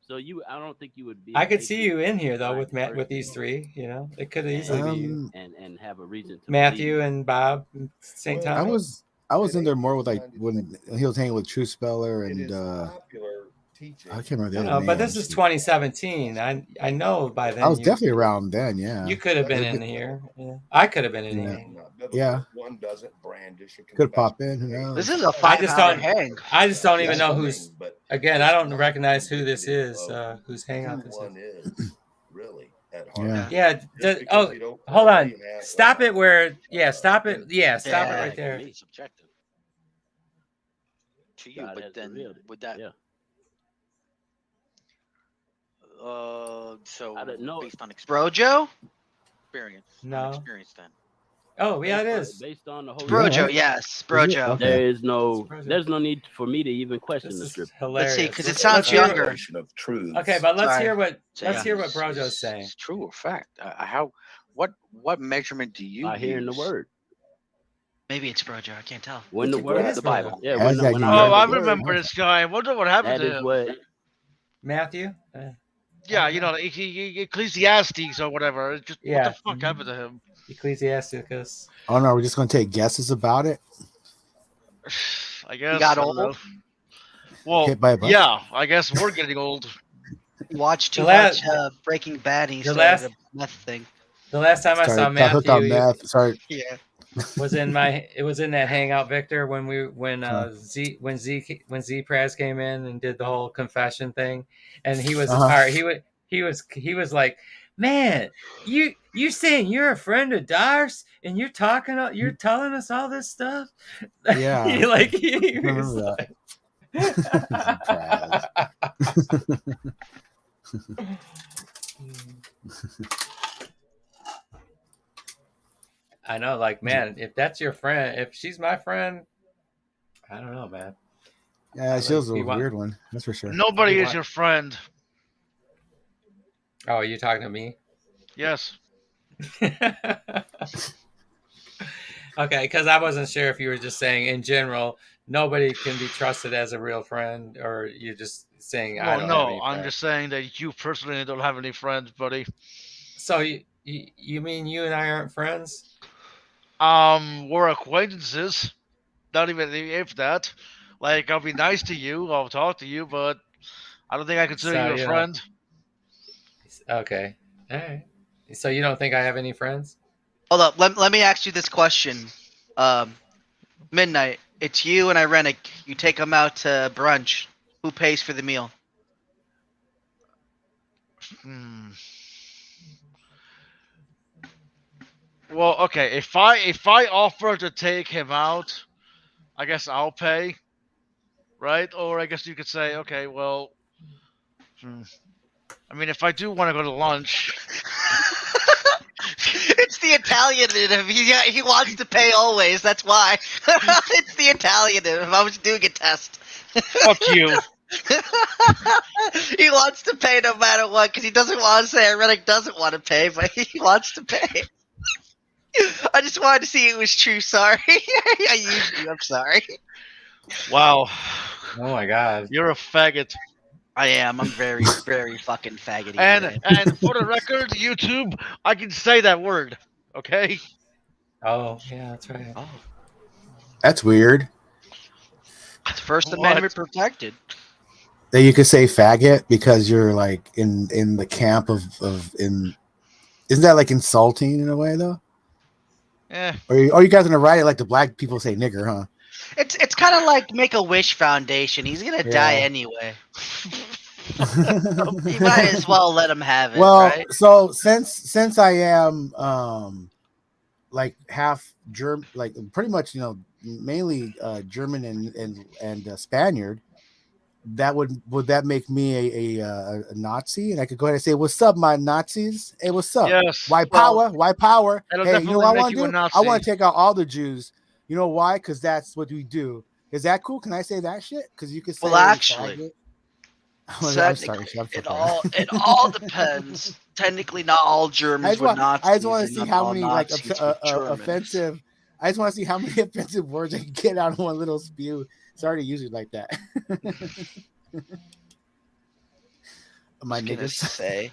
So I don't think you would be. I could see you in here though with Matt, with these three. You know, it could easily be you. And have a reason to. Matthew and Bob, and St. Well, Thomas. I was in there more with like when he was hanging with True Speller It and is popular teaching. I can't remember the I other know, names. but this is 2017. I know by then. I was definitely around then. Yeah, You could have been in here. Yeah. I could have been in Yeah. here. Yeah. One doesn't brandish. Could pop in. Who knows? This is a I just 5-hour don't. hang. I just don't even That's know the who's. thing, but Again, I don't recognize who this is. Whose hangout this one is. is really at heart. Yeah. Yeah. Just because Oh, you don't hold on. really have, Stop it. Where? Yeah. Stop it. Yeah. Stop it Yeah. right there. It's subjective to you, God but has then revealed it. with that, Yeah. so I don't know. based on Brojo? experience, No. experience then. Oh, yeah, it is. Based on the whole. Brojo, right? yes. Brojo. Okay. There's no need for me to even question This the is script. hilarious. Let's see, because it Let's sounds hear- younger. of truth. Okay, but let's Sorry. hear what So, let's yeah, hear what it's- Brojo's it's- saying. It's true or fact? How? What measurement do you By hearing the use? word. Maybe it's Brojo. I can't tell. When the What word is the Bible. Yeah, How's that when you I heard Oh, heard I the word, remember this guy. I wonder what happened that to is him. what. Matthew? Yeah, you know, Ecclesiastes or whatever. It's just Yeah. what the fuck happened to him? Ecclesiasticus. Oh no, we're just gonna take guesses about it. I guess. got I don't old? know. Well, Hit by a bus? yeah, I guess we're getting old. He watched too The last- much Breaking Bad and he the started last- a meth thing. The last time I saw Sorry, got hooked on Matthew meth. Sorry. Yeah. was in that hangout, Victor, when Z Praz came in and did the whole confession thing, and he was he was like, man, you saying you're a friend of Darce and you're telling us all this stuff. Yeah. he remember was that. I know, like, man, if that's your friend, if she's my friend, I don't know, man. Yeah, she was a He wa- weird one. That's for sure. Nobody You is want- your friend. Oh, are you talking to me? Yes. Okay, because I wasn't sure if you were just saying in general nobody can be trusted as a real friend, or you're just saying I Well, don't have no, any I'm friends. just saying that you personally don't have any friends, buddy. So you mean you and I aren't friends? We're acquaintances. Not even if that. Like, I'll be nice to you, I'll talk to you, but I don't think I consider So, you a yeah. friend. Okay, all right. So you don't think I have any friends? Hold up. Let me ask you this question. Midnight. It's you and Irenic. You take them out to brunch. Who pays for the meal? Well, okay. If I offer to take him out, I guess I'll pay, right? Or I guess you could say, okay, well, I mean, if I do want to go to lunch, It's the Italian in him. He wants to pay always. That's why. It's the Italian in him. I was doing a test. fuck you. He wants to pay no matter what because he doesn't want to say Irenic doesn't want to pay, but he wants to pay. I just wanted to see it was true. Sorry. I used you. I'm sorry. Wow, Oh my god. you're a faggot. I am. I'm very, very fucking faggoty. And today. and for the record, YouTube, I can say that word. Okay. Oh yeah, that's right. Oh, That's weird. it's First What? Amendment protected. That you could say faggot because you're like in the camp of isn't that like insulting in a way though? Eh. Or you guys gonna write it like the black people say nigger, huh? It's kind of like Make a Wish Foundation. He's gonna die Yeah. anyway. You might as well let him have it, Well, right? so since I am like half German, like pretty much mainly German and Spaniard, that would that make me a Nazi? And I could go ahead and say, "What's up, my Nazis? Hey, what's up? Yes, White Well, power, white power. that'll Hey, you know definitely what I make want to you a do? I want Nazi. to take out all the Jews. You know why? Because that's what we do. Is that cool? Can I say that shit? Because you could say well, actually, faggot. I'm sorry, technically, I'm so it sorry. all depends. Technically, not all Germans were I just Nazis, want to and see not how all many like Nazis were German. offensive. I just want to see how many offensive words I can get out of one little spew. Sorry to use it like that. My niggas. I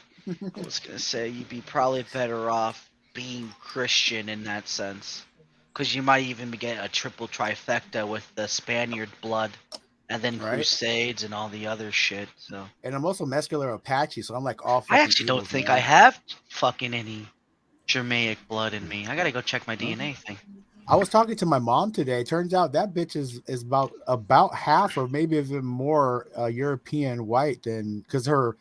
was gonna say you'd be probably better off being Christian in that sense, because you might even get a triple trifecta with the Spaniard blood, and then Right? Crusades and all the other shit. So And I'm also muscular Apache, so I'm like all I fucking actually don't evil, think I man. have fucking any Germanic blood in me. I gotta go check my Huh? DNA thing. I was talking to my mom today. Turns out that bitch is about half or maybe even more European white than because her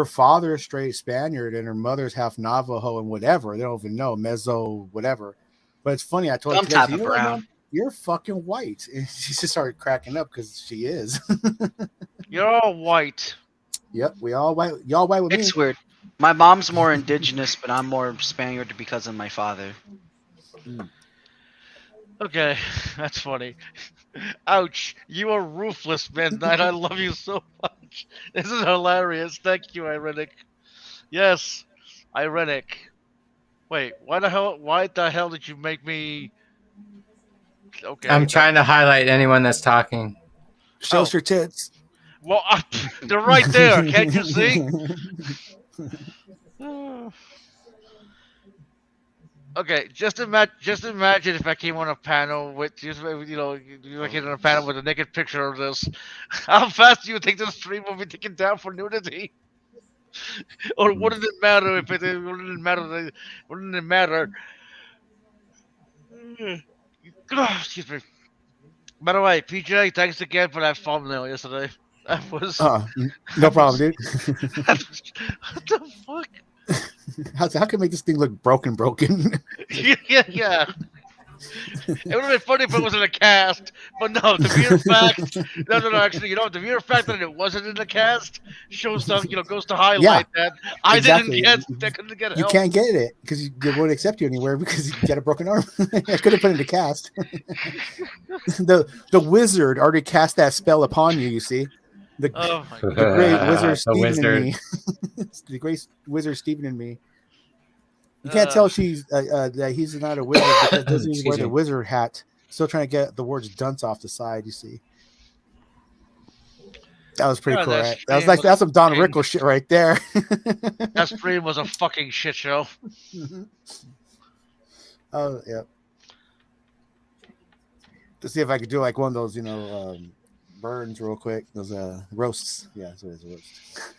father is straight Spaniard and her mother's half Navajo and whatever. They don't even know Mezzo whatever. But it's funny. I told her Some today, I type said, you of know what, brown. mom? You're fucking white. And she just started cracking up because she is. You're all white. Yep, we all white. Y'all white with me. It's weird. My mom's more indigenous, but I'm more Spaniard because of my father. Okay, that's funny. Ouch! You are ruthless, Midnight. I love you so much. This is hilarious. Thank you, Irenic. Yes, Irenic. Wait, why the hell? Why the hell did you make me? I'm Okay, trying to highlight anyone that's talking. Show us oh, your tits. well, they're right there. Can't you see? Okay, just imagine if I came on a panel with just like in a panel with a naked picture of this. How fast do you think the stream will be taken down for nudity? Or wouldn't it matter if it wouldn't it matter? Wouldn't it matter? Excuse me. By the way, PJ, thanks again for that thumbnail yesterday. That was No that problem, was, dude. that was what the fuck? How can I make this thing look broken? Yeah. It would have been funny if it was in a cast, but no. The mere fact, no. Actually, the mere fact that it wasn't in the cast shows the, goes to Yeah, highlight that I didn't exactly. get, I couldn't get You help. can't get it because they won't accept you anywhere because you got a broken arm. I could have put it in the cast. the wizard already cast that spell upon you. You see, the Oh my the great wizard The Stephen and wizard. me. The great wizard Stephen and me. You can't tell she's that he's not a wizard because doesn't even wear Excuse the me. wizard hat. Still trying to get the words dunce off the side. You see, that was pretty cool, that right? That was stream like was a that's some Don fucking, Rickles shit right there. that stream was a fucking shit show. Oh yeah. To see if I could do like one of those, burns real quick. Those roasts. Yeah, that's what it is, a roast.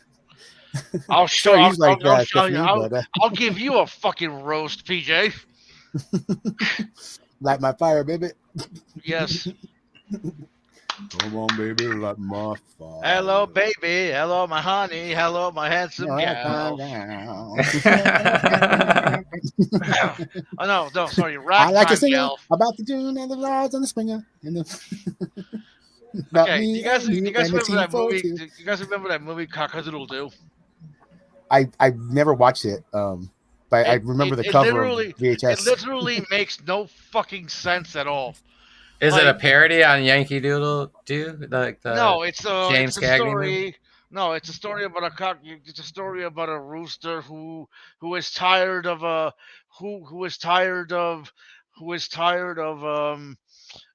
I'll show. Sorry, usually like that, Stephanie, I'll, but I'll give you a fucking roast, PJ. light my fire, baby. Yes. Come on, baby, light my fire. Hello, baby. Hello, my honey. Hello, my handsome gal. Oh no, sorry, I like a ragtime singer gal. about the June and the Lords and the Springer and the about Okay, do me you guys and you and the remember that movie? T42. Do you guys remember that movie Cock-a-Doodle Doo? I never watched it, but I remember the cover of It VHS. literally makes no fucking sense at all. Is it a Like, parody on Yankee Doodle Doo? Like the no, it's James a Cagney movie? story. No, it's a story about a cock. It's a story about a rooster who is tired of who is tired of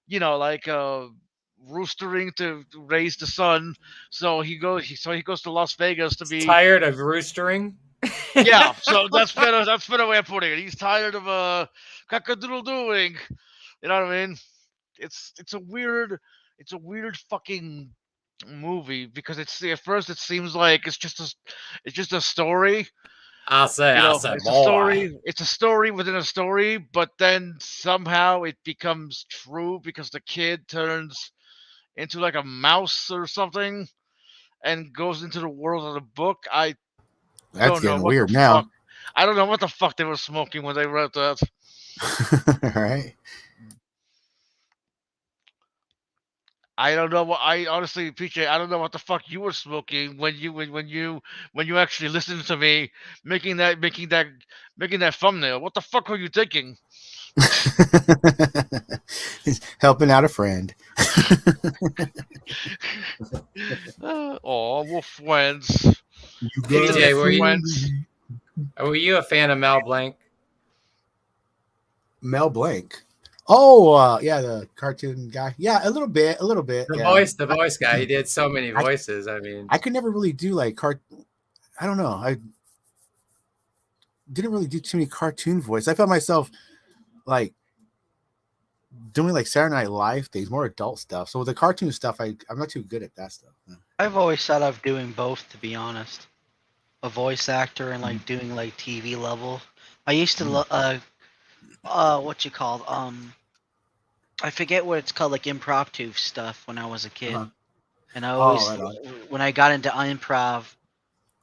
like roostering to raise the son. So he goes to Las Vegas to be. Tired of roostering? Yeah, so that's better way of putting it. He's tired of cock-a-doodle doing. You know what I mean? It's a weird fucking movie because it's at first it seems like it's just a story. I'll say It's a more. story. It's a story within a story, but then somehow it becomes true because the kid turns into like a mouse or something, and goes into the world of the book, I That's don't know getting what the weird now. fuck. I don't know what the fuck they were smoking when they wrote that. Right? I don't know what I honestly, PJ. I don't know what the fuck you were smoking when you actually listened to me making that thumbnail. What the fuck were you thinking? Helping out a friend. Oh, we're friends. You Intimate PJ, friends. were you a fan of Mel Blanc? Mel Blanc. Oh, yeah, the cartoon guy. Yeah, a little bit. Yeah, The voice guy. He did so many voices. I mean, I could never really do like I don't know. I didn't really do too many cartoon voices. I felt myself like doing like Saturday Night Live things, more adult stuff. So with the cartoon stuff, I'm not too good at that stuff. I've always thought of doing both, to be honest. A voice actor and like doing like TV level. I used to what you call I forget what it's called, like impromptu stuff when I was a kid. Uh-huh. And I Oh, always right on. when I got into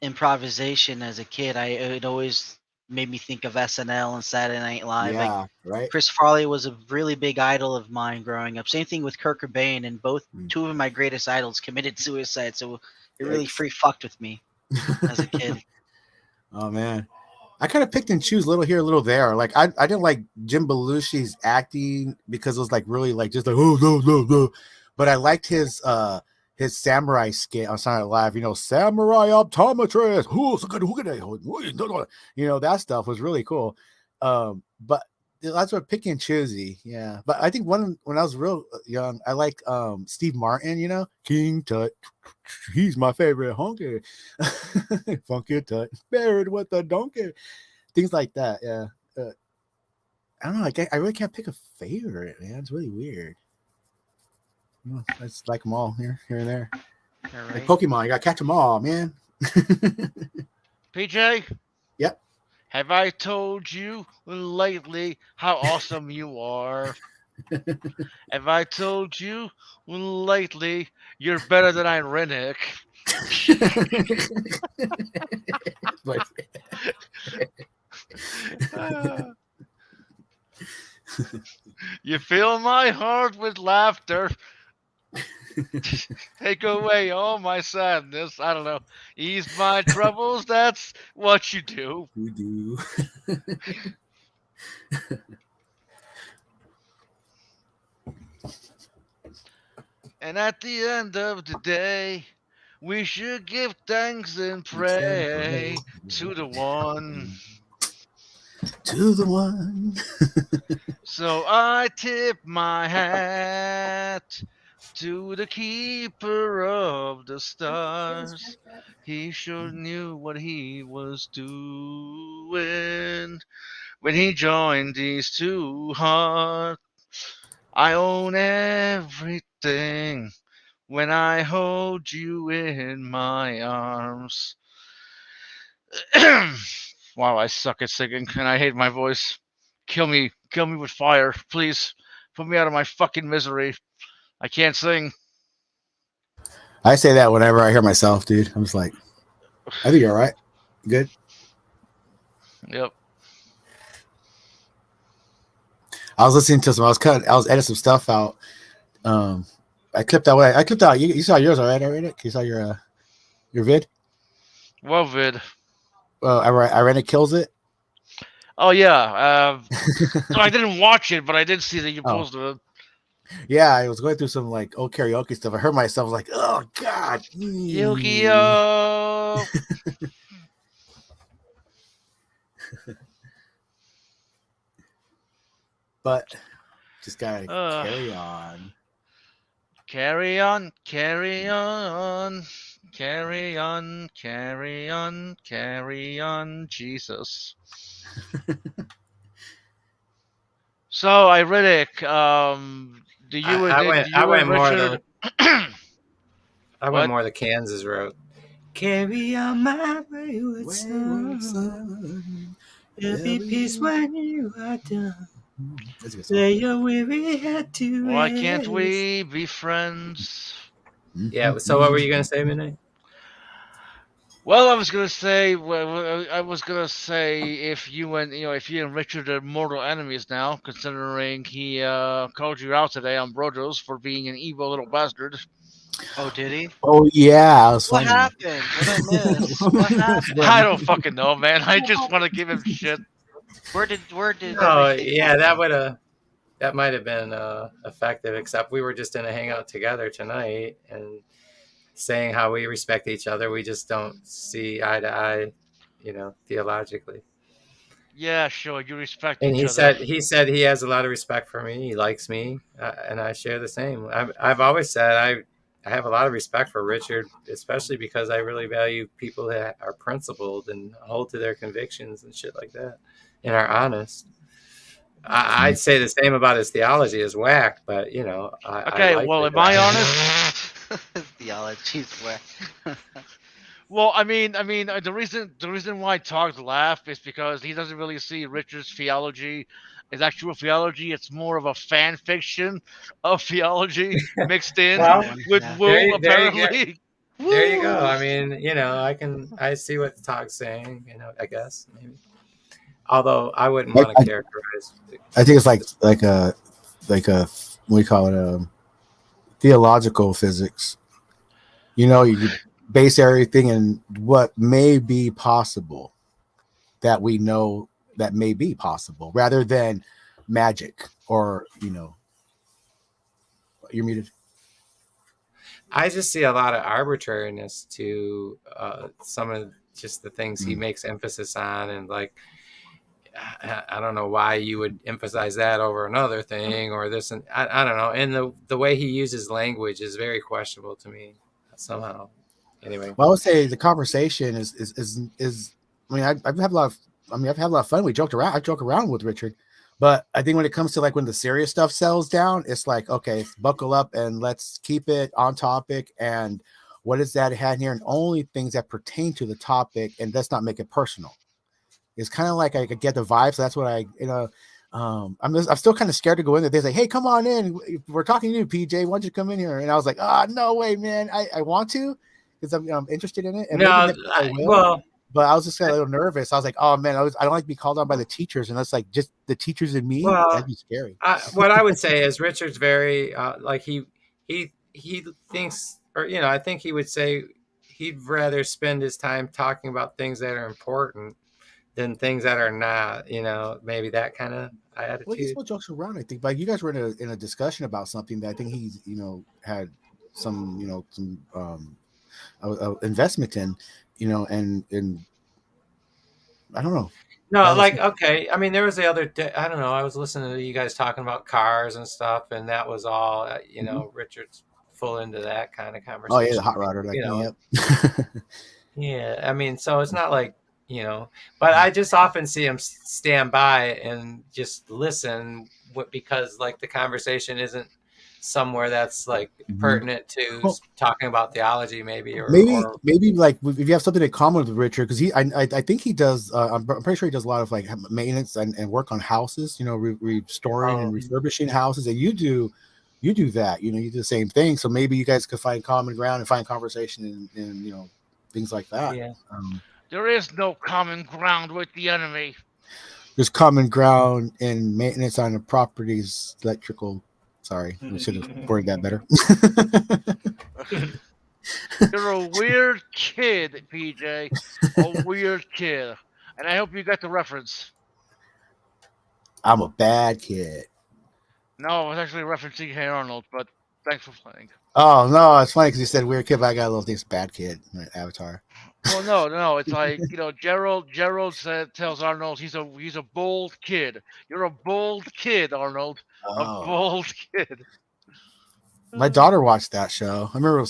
improvisation as a kid, it always made me think of SNL and Saturday Night Live. Like Yeah, right. Chris Farley was a really big idol of mine growing up. Same thing with Kurt Cobain, and two of my greatest idols committed suicide. So it really free fucked with me as a kid. Oh man, I kind of picked and choose, little here, little there. Like I didn't like Jim Belushi's acting because it was like really like just like oh no no no, but I liked his samurai skit on Saturday Night Live. You know, samurai optometrist. You know, that stuff was really cool. But that's what pick and choosy. Yeah, but I think when I was real young, I like Steve Martin. You know, King Tut. He's my favorite honky. Funky Tut. Buried with the donkey. Things like that. Yeah. I don't know. I really can't pick a favorite, man. It's really weird. I just like them all here and there. All Like right. Pokemon, you gotta catch them all, man. PJ, Yep. have I told you lately how awesome you are? Have I told you lately you're better than Irenic? But You fill my heart with laughter. Take away all my sadness. I don't know. Ease my troubles. That's what you do. you do. And at the end of the day, we should give thanks and pray to the one. To the one. So I tip my hat to the keeper of the stars. He sure knew what he was doing when he joined these two hearts. I own everything when I hold you in my arms. Wow, I suck at singing and I hate my voice. Kill me with fire, please. Put me out of my fucking misery. I can't sing. I say that whenever I hear myself, dude. I'm just like, I think you're all right. Good. Yep. I was listening to some. I was editing some stuff out. I clipped out. You saw yours, all right? You saw your vid. Well, vid. Well, Irenic kills it. Oh yeah. I didn't watch it, but I did see that you posted it. Yeah, I was going through some like old karaoke stuff. I heard myself like, oh god, Yu-Gi-Oh. But just gotta carry on. Carry on, carry on, carry on, carry on, carry on, Jesus. So, Iridic, do you I went more Richard? I went more the Kansas route. Carry on my wayward son. There'll be peace when you are done. Lay your weary head to Why rest. can't we be friends? Yeah. So what were you gonna say, Midnight? Well, I was gonna say, I was gonna say, if you and if you and Richard are mortal enemies now, considering he called you out today on Brodos for being an evil little bastard. Oh, did he? Oh yeah, that was What funny. happened? What did I miss? What happened? I don't fucking know, man. I just want to give him shit. Where did Oh everything yeah, happen? that might have been effective. Except we were just in a hangout together tonight and saying how we respect each other. We just don't see eye to eye, theologically. Yeah, sure. You respect And each he other. said he has a lot of respect for me. He likes me, and I share the same. I've always said I have a lot of respect for Richard, especially because I really value people that are principled and hold to their convictions and shit like that, and are honest. I'd say the same about his theology is whack, but I Okay, like well, the am I guy. honest? Theology's where. Well, the reason why Togs laugh is because he doesn't really see Richard's theology as actual theology. It's more of a fan fiction of theology mixed in Well, with Yeah. there, Woo, there you go. apparently. There you go. Woo! I mean, I see what the talk's saying. I guess maybe. Although I wouldn't I, want to I, characterize. I think it's like a what do you call it? Theological physics. You base everything in what may be possible that we know that may be possible, rather than magic or you're muted. I just see a lot of arbitrariness to some of just the things he Mm. makes emphasis on, and like I don't know why you would emphasize that over another thing or this, and I don't know. And the way he uses language is very questionable to me somehow. Anyway, Well, I would say the conversation is. I mean, I've had a lot of. I mean, I've had a lot of fun. We joked around. I joke around with Richard, but I think when it comes to like when the serious stuff settles down, it's like, okay, buckle up and let's keep it on topic. And what is that had here? And only things that pertain to the topic, and let's not make it personal. It's kind of like I could get the vibe. So that's what I'm still kind of scared to go in there. They're like, hey, come on in. We're talking to you, PJ. Why don't you come in here? And I was like, no way, man. I want to because I'm interested in it. And maybe no, next time I will. well, But I was just a little nervous. I was like, oh man, I don't like to be called on by the teachers. And that's like just the teachers and me. That'd well, be scary. what I would say is Richard's very like he thinks, or I think he would say he'd rather spend his time talking about things that are important than things that are not. Maybe that kind of Well, he attitude. still jokes around, I think. But you guys were in a discussion about something that I think he's, had some investment in, and I don't know. No, That was like okay. I mean, there was the other day. I don't know. I was listening to you guys talking about cars and stuff, and that was all. Richard's full into that kind of oh yeah, the conversation. hot rodder like You me. know, Yep. yeah. I mean, so it's not like but I just often see him stand by and just listen, because like the conversation isn't somewhere that's like Mhm. pertinent to Well, talking about theology, maybe maybe like if you have something in common with Richard, because I think he does. I'm pretty sure he does a lot of like maintenance and work on houses. Restoring and oh refurbishing houses, and you do that. You do the same thing. So maybe you guys could find common ground and find conversation and things like that. yeah. There is no common ground with the enemy. There's common ground in maintenance on the properties electrical. Sorry, we should have worded that better. You're a weird kid, PJ. A weird kid. And I hope you got the reference. I'm a bad kid. No, I was actually referencing Hey Arnold, but thanks for playing. Oh no, it's funny because you said weird kid, but I got a little thing's bad kid. Right, Avatar. Well, no, it's like Gerald tells Arnold he's a bold kid. You're a bold kid, Arnold. A Oh, bold kid. my daughter watched that show. I remember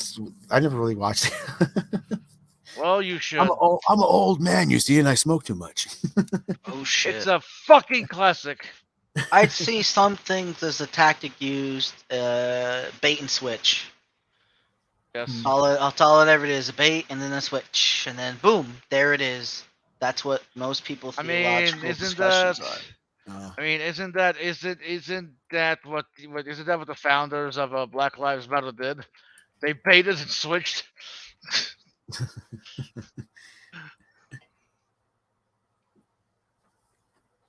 I never really watched it. Well, you should. I'm an old man, you see, and I smoke too much. Oh shit! It's a fucking classic. I'd see some things as a tactic used, bait and switch. Yes. I'll tell it ever it is, a bait and then a switch, and then boom, there it is. That's what most people's I theological mean, isn't discussions that? are. I mean, isn't that what the founders of Black Lives Matter did? They baited and switched.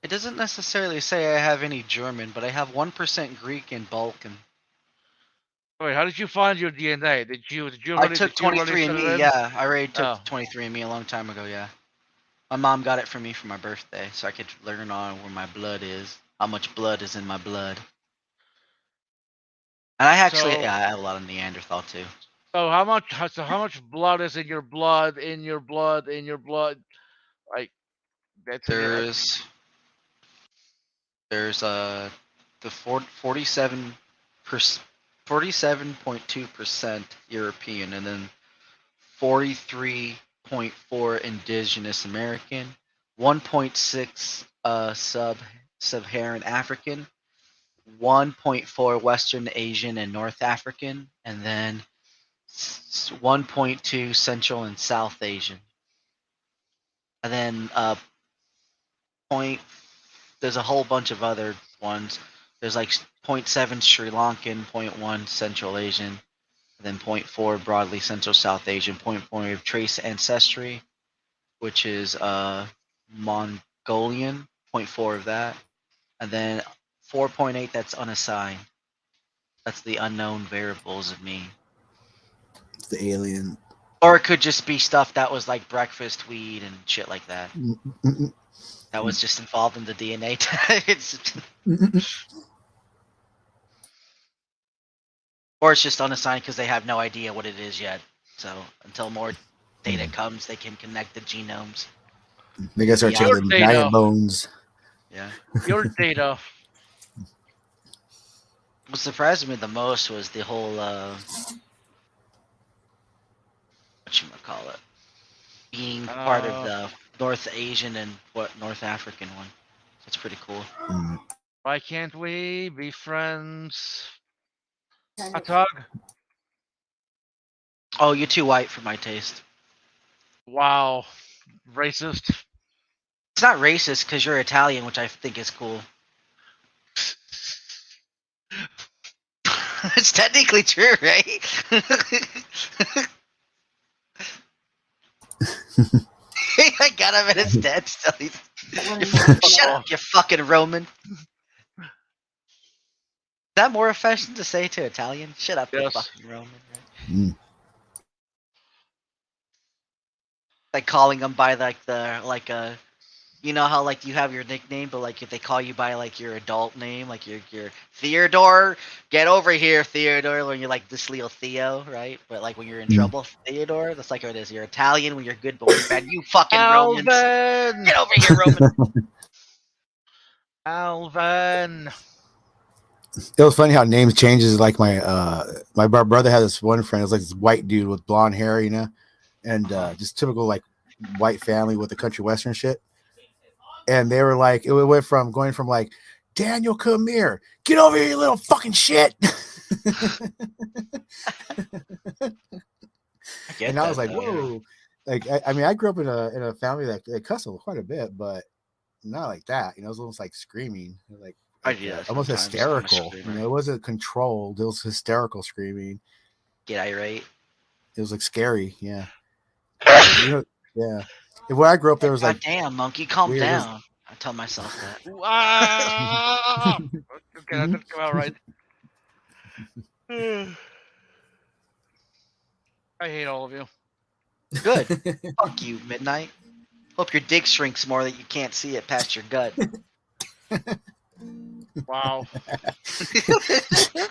It doesn't necessarily say I have any German, but I have 1% Greek and Balkan. Wait, how did you find your DNA? Did you I already took did you already set it 23andMe. in? Yeah, I already took Oh. 23andMe a long time ago. Yeah, my mom got it for me for my birthday, so I could learn on where my blood is, how much blood is in my blood. And I actually, So- yeah, I have a lot of Neanderthal too. So how much blood is in your blood? In your blood? In your blood? Like that's in your. There's the 47.2% European, and then 43.4 Indigenous American, 1.6 Sub-Saharan African, 1.4 Western Asian and North African, and then 1.2 Central and South Asian. And then there's a whole bunch of other ones. There's like 0.7 Sri Lankan, 0.1 Central Asian, then 0.4 broadly Central South Asian, 0.4 trace ancestry, which is Mongolian, 0.4 of that, and then 4.8 that's unassigned. That's the unknown variables of me. It's the alien. Or it could just be stuff that was like breakfast weed and shit like that. That was just involved in the DNA. Or it's just unassigned because they have no idea what it is yet. So until more data comes, they can connect the genomes. They gotta start Yeah. checking the giant bones. Yeah. Your data. What surprised me the most was the whole whatchamacallit, being part of the North Asian and North African one. That's pretty cool. Why can't we be friends? Hot dog. Oh, you're too white for my taste. Wow, racist. It's not racist because you're Italian, which I think is cool. It's technically true, right? I got him in his dead still. Shut up, you fucking Roman. Is that more offensive to say to Italian? Shut up, you fucking Roman. Right? Like calling them by you know how like you have your nickname, but like if they call you by like your adult name, like your Theodore, get over here, Theodore, when you're like this little Theo, right? But like when you're in trouble, Theodore, that's like what it is. You're Italian when you're good, but when you're bad, you fucking Romans. Get over here, Roman. Alvin. It was funny how names changes. Like my brother had this one friend. It was like this white dude with blonde hair, you know, and just typical like white family with the country western shit. And they were like, it went from going from like, Daniel, come here, get over here, you little fucking shit. And I was like, whoa. Like, I mean, I grew up in a family that cussed quite a bit, but not like that. You know, it was almost like screaming, like almost hysterical. You know, it wasn't controlled. It was hysterical screaming. Get irate. It was like scary. Yeah. You know, yeah. Where I grew up, there was like, damn, monkey, calm down. I tell myself that. Wow. Okay, that didn't come out right. I hate all of you. Good. Fuck you, Midnight. Hope your dick shrinks more that you can't see it past your gut. Wow.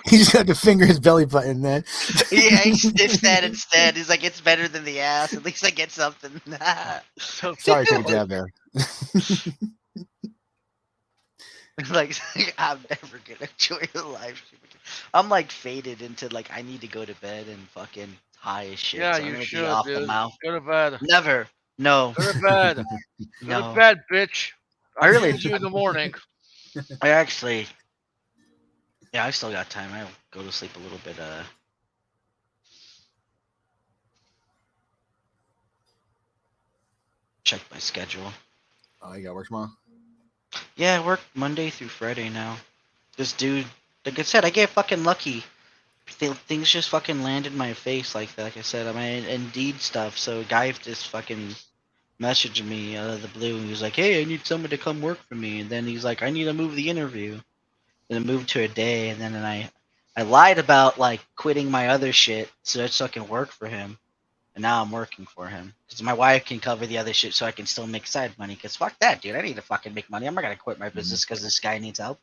He just got to finger his belly button then. Yeah, he sniffs that instead. He's like, it's better than the ass. At least I get something. Sorry, take a jab there. Like, I'm never gonna enjoy the live stream again. I'm like faded into like I need to go to bed and fucking high as shit. Yeah, so I'm you gonna should, be off dude. the mouth. Go to bed. Never. No. Go to bed. No. Go to bed, bitch. I really see you in the morning. I actually, yeah, I still got time. I'll go to sleep a little bit. Check my schedule. Oh, you got work tomorrow? Yeah, I work Monday through Friday now. This dude, like I said, I get fucking lucky. things just fucking land in my face like that. Like I said, I mean, Indeed stuff. So a guy just fucking messaged me out of the blue, and he was like, "Hey, I need someone to come work for me." And then he's like, "I need to move the interview." And it moved to a day, and then I lied about like quitting my other shit so I can work for him. And now I'm working for him because my wife can cover the other shit, so I can still make side money. Because fuck that, dude. I need to fucking make money. I'm not gonna quit my business because this guy needs help.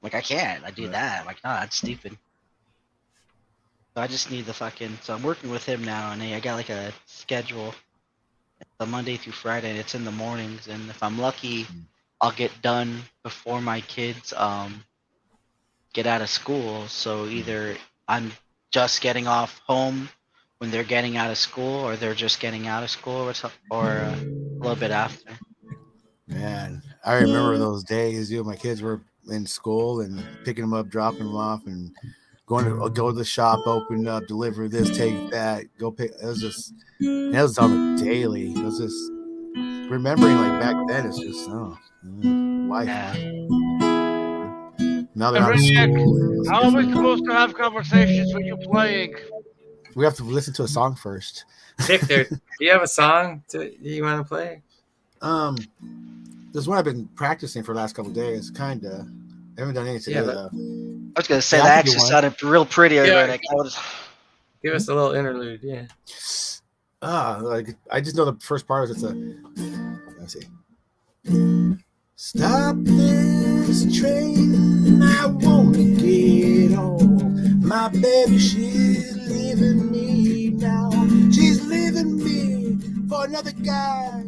Like I can't. I do that. I'm like, no, that's stupid. So I just need the fucking. So I'm working with him now, and I got like a schedule. The Monday through Friday, and it's in the mornings. And if I'm lucky, I'll get done before my kids get out of school. So either I'm just getting off home when they're getting out of school, or they're just getting out of school, or a little bit after. Man, I remember those days. My kids were in school and picking them up, dropping them off, and go to the shop, open up, deliver this, take that, go pick. It was on the daily. It was just remembering like back then. It's just life. Yeah. Now they're out of school. How are we supposed to have conversations when you're playing? We have to listen to a song first. Victor, do you have a song you want to play? There's one I've been practicing for the last couple of days. Kinda. I haven't done any today though. I was gonna say that actually sounded real pretty. Yeah. Give us a little interlude, yeah. Like I just know the first part is let's see. Stop this train, I wanna get on. My baby, she's leaving me now. She's leaving me for another guy.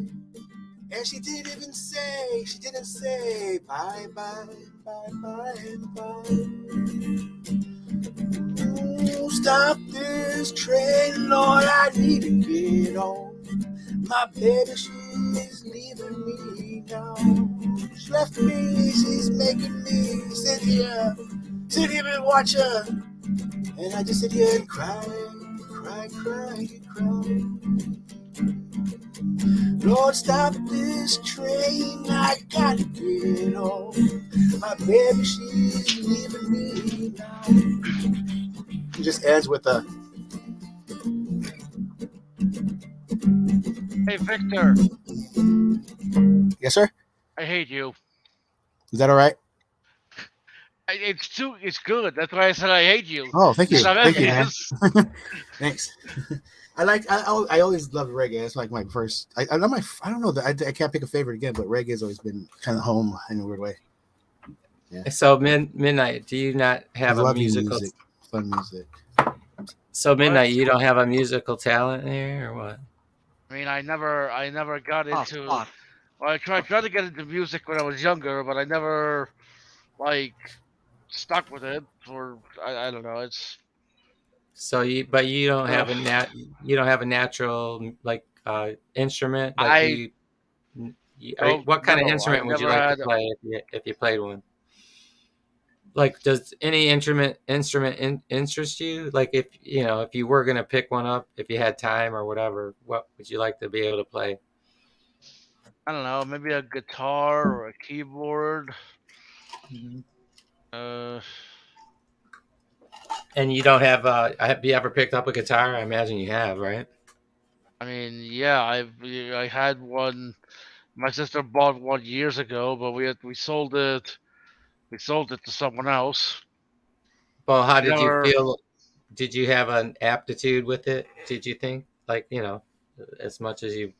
And she didn't say bye, bye, bye, bye, bye. Ooh, stop this train, Lord, I need to get on. My baby, she's leaving me now. She left me, she's making me sit here and watch her. And I just sit here and cry. Lord, stop this train, I gotta get on. My baby, she's leaving me now. It just ends with a... Hey, Victor. Yes, sir? I hate you. Is that all right? It's good. That's why I said I hate you. Oh, thank you. Thank you, man. Man. Thanks. I always loved reggae. It's like my first. I don't know that I can't pick a favorite again, but reggae has always been kind of home in a weird way. Yeah. So Midnight, do you not have a musical? Music. Fun music. So Midnight, you don't have a musical talent there, or what? I mean, I never got into. Well, I tried to get into music when I was younger, but I never stuck with it. Or I don't know. It's. So you don't have a natural instrument. What kind of instrument would you like to play if you played one? Like, does any instrument interest you? Like, if you were gonna pick one up, if you had time or whatever, what would you like to be able to play? I don't know, maybe a guitar or a keyboard. And you don't have have you ever picked up a guitar? I imagine you have, right? I mean, yeah, I had one. My sister bought one years ago, but we sold it. We sold it to someone else. Well, how did you feel? Did you have an aptitude with it? Did you think, as much as you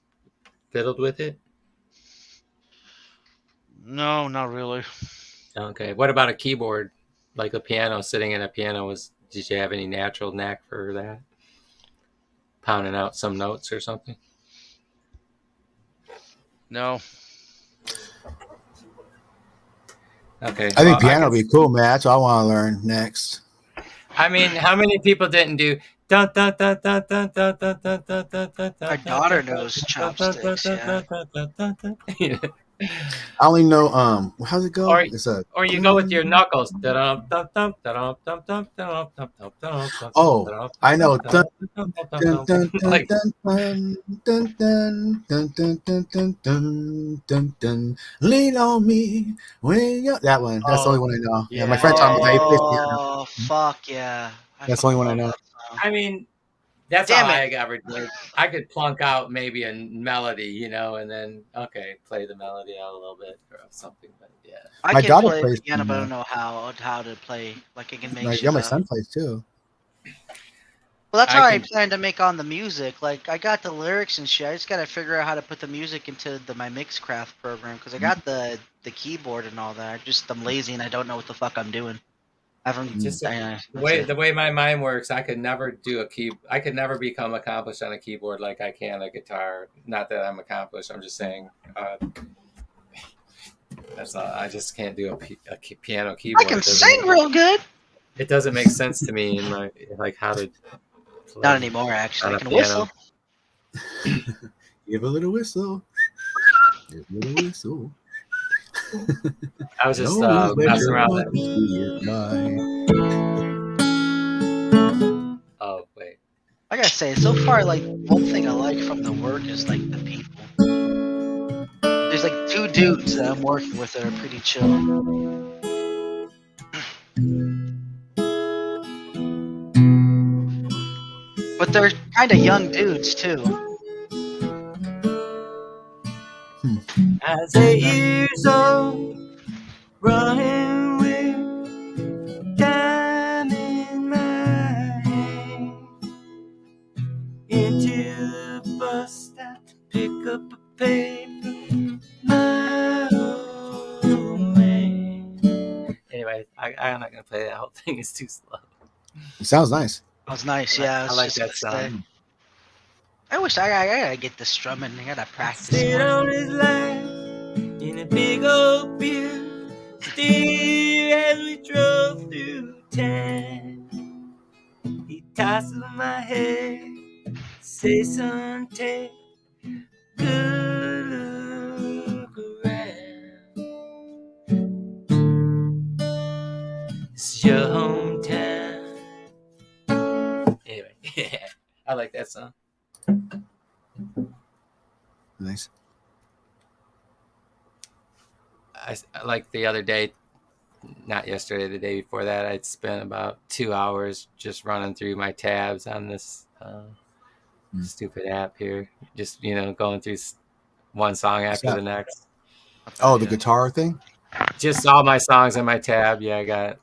fiddled with it? No, not really. Okay. What about a keyboard, like a piano? Sitting in a piano did you have any natural knack for that? Pounding out some notes or something? No. Okay. I think piano would be cool, man. That's what I want to learn next. I mean, how many people didn't do dun dun dun dun dun dun dun dun dun dun dun? My daughter knows chopsticks. Yeah. I only know how's it go? Or you go with your knuckles. Oh, I know. Lean on me when you that one. That's the only one I know. Yeah, my friend told me that he plays piano. Oh fuck yeah! That's the only fucking one I love know. that song. I mean, that's Damn all I it. ever did. I could plunk out maybe a melody, you know, and then okay, play the melody out a little bit or something. But yeah, I My can daughter play plays piano, but I piano. don't know how to play. Like I can make My, shit yeah, my up. son plays too. Well, that's I how I can. plan to make on the music. Like I got the lyrics and shit. I just gotta figure out how to put the music into my Mixcraft program because I got the keyboard and all that. I'm lazy and I don't know what the fuck I'm doing. I haven't. Just I, the that's way it. the way my mind works, I could never do a key. I could never become accomplished on a keyboard like I can a guitar. Not that I'm accomplished. I'm just saying. That's all. I just can't do a piano I keyboard. can It doesn't sing make real good. it doesn't make sense to me in my like how to Not play anymore, actually. on I a can piano. whistle. Give a little whistle. Give a little whistle. I was just Always let messing your around. conscience be your guide. Oh wait. I gotta say, so far, like one thing I like from the work is like the people. There's like 2 dudes that I'm working with that are pretty chill. But they're kind of young dudes too. As 8 years old, running with time in my hand into the bus stop to pick up a paper. My old man. Anyway, I'm not gonna play that whole thing. It's too slow. It sounds nice. That was nice, yeah. I was like just that gonna say. song. I wish I gotta get this strumming. I gotta practice Sit more. on his lap in a big old pew, steer as we drove through town. He tosses my hair, say, son, take a good look around. It's your hometown. Anyway, I like that song. Nice. I like the other day, not yesterday, the day before that, I'd spent about 2 hours just running through my tabs on this stupid app here. Just, going through one song after the next. Oh, the guitar thing? Just all my songs in my tab. Yeah, I got.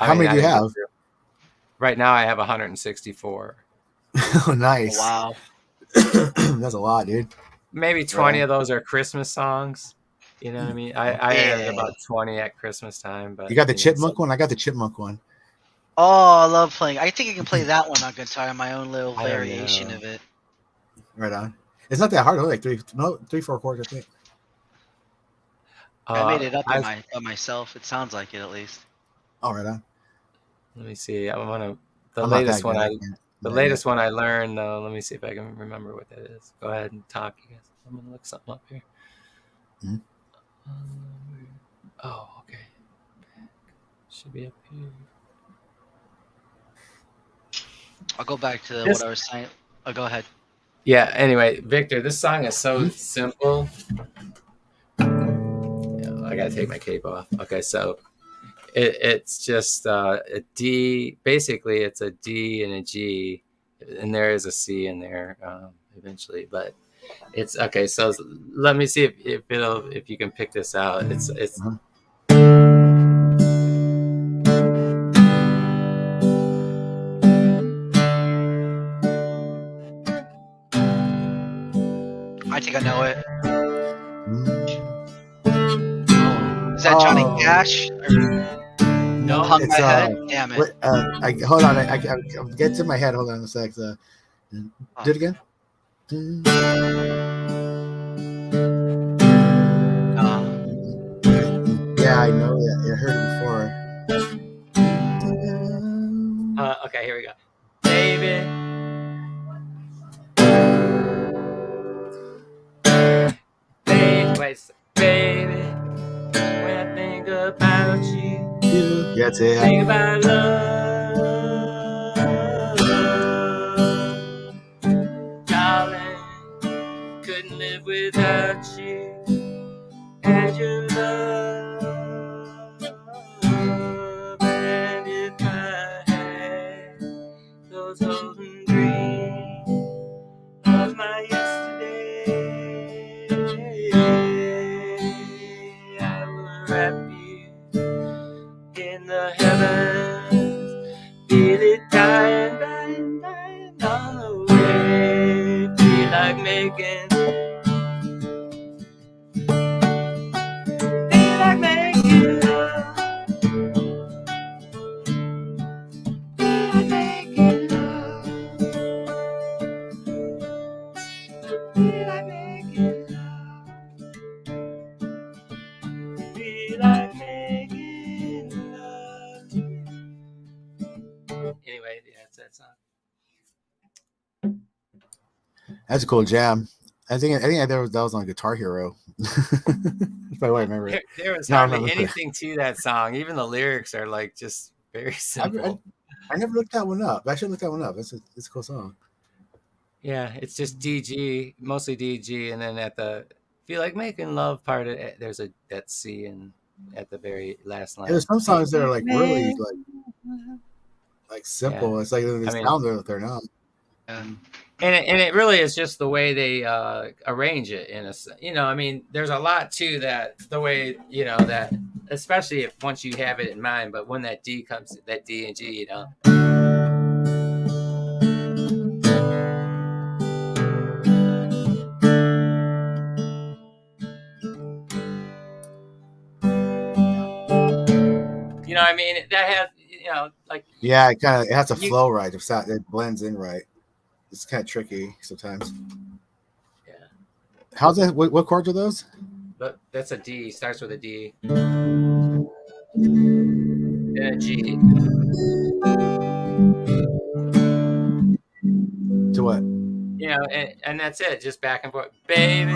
How many do you have? Right now, I have 164. Oh, nice. Oh, wow. That's a lot, dude. Maybe 20 of those are Christmas songs. You know what I mean? I added about 20 at Christmas time. But you got the chipmunk one? I got the chipmunk one. Oh, I love playing. I think I can play that one on guitar, my own little I don't variation know. of it. Right on. It's not that hard. Like 3-4 chords, I think. I made it up by myself. It sounds like it at least. Oh, right on. Let me see. I want to. The I'm latest not that one good. the latest one I learned though. Let me see if I can remember what that is. Go ahead and talk, you guys. I'm gonna look something up here. Hmm? Oh, okay. Should be up here. I'll go back to what I was saying. Oh, go ahead. Yeah. Anyway, Victor, this song is so simple. I gotta take my cape off. Okay, so it's just a D. Basically, it's a D and a G, and there is a C in there eventually. But it's okay. So let me see if you can pick this out. It's. I think I know it. Is that Johnny Cash? No, Hung my head. Damn it. Hold on. I get to my head. Hold on a sec. Do it again. Yeah, I know that. I heard it before. Okay, here we go. Baby. Baby, when I think about you, That's it. think about love, darling, couldn't live without you, and your love, and if I had Feel like making love. Feel like making love to you. Anyway, yeah, that's that song. That's a cool jam. I think that was on Guitar Hero. That's probably why I remember it. There was No, I hardly remember it. anything to that song. Even the lyrics are like just very simple. I never looked that one up. I should look that one up. It's a cool song. Yeah, it's just DG, mostly DG, and then at the feel like making love part of it, there's that C and at the very last line. There's some songs that are like really like simple. Yeah. It's like the sound they're not. And it really is just the way they arrange it in a, I mean, there's a lot to that, the way, that, especially if once you have it in mind, but when that D comes, that D and G, I mean, that has, like. Yeah, it has to flow right. It blends in right. It's kind of tricky sometimes. Yeah. How's that? What chords are those? But that's a D. Starts with a D. And a G. To what? And that's it. Just back and forth. Baby,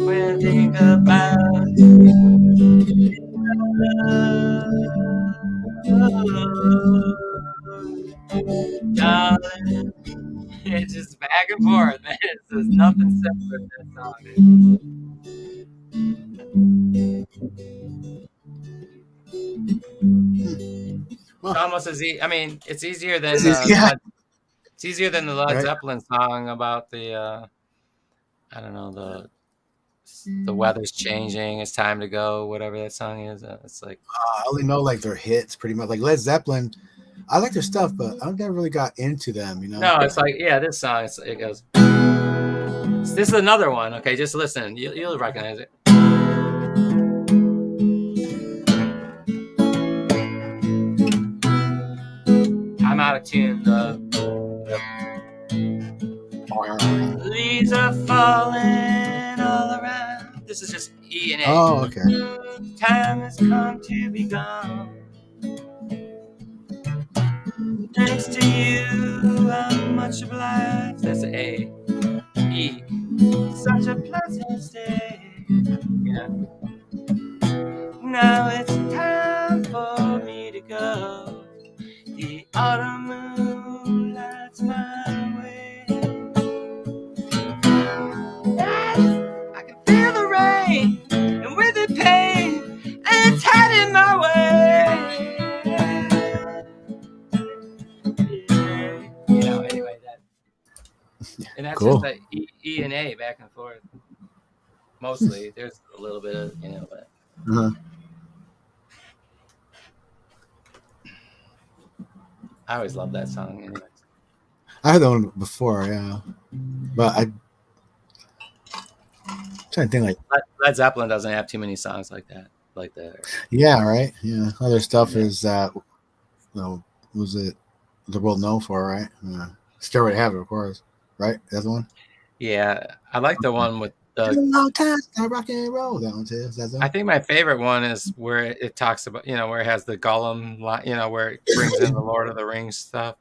when I think about darling, it's just back and forth. There's nothing separate in that song. It's almost as easy. I mean, it's easier than it's easier than the Led Zeppelin song about the I don't know, the weather's changing, it's time to go, whatever that song is. It's like I only know like their hits pretty much. Like Led Zeppelin, I like their stuff, but I never really got into them. No, it's like this song. It goes. This is another one. Okay, just listen. You'll recognize it. I'm out of tune. Leaves are falling all around. This is just E and A. Oh, okay. Time has come to be gone. Thanks to you, I'm much obliged. That's an A. E. Such a pleasant stay. Yeah. Now it's time for me to go. The autumn moon lights my way. I can feel the rain, and with it pain, and it's heading my way. Anyway, and that's cool. Just the E and A back and forth. Mostly, there's a little bit of, but. I always loved that song. Anyways. I heard that one before, yeah, but I'm trying to think like Led Zeppelin doesn't have too many songs like that. Yeah, right. Yeah, other stuff is was it the world known for, right? Stairway to Heaven, of course, right? That's the one. Yeah, I like the one with the long time rock and roll. That one too. Is that I think my favorite one is where it talks about where it has the Gollum line, where it brings in the Lord of the Rings stuff.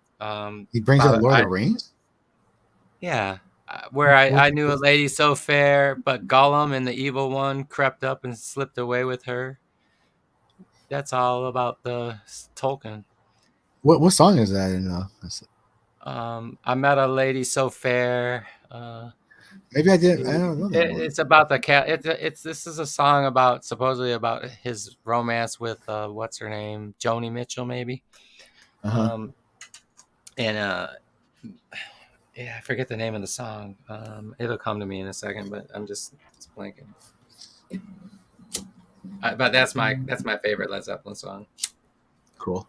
He brings in the Lord of the Rings. Yeah, where I knew a lady so fair, but Gollum and the evil one crept up and slipped away with her. That's all about the Tolkien. What song is that? I met a lady so fair. Maybe I did. I don't know that one. It's about the cat. This is a song about supposedly about his romance with what's her name, Joni Mitchell, maybe. Uh-huh. I forget the name of the song. It'll come to me in a second, but I'm just blanking. But that's my favorite Led Zeppelin song. Cool.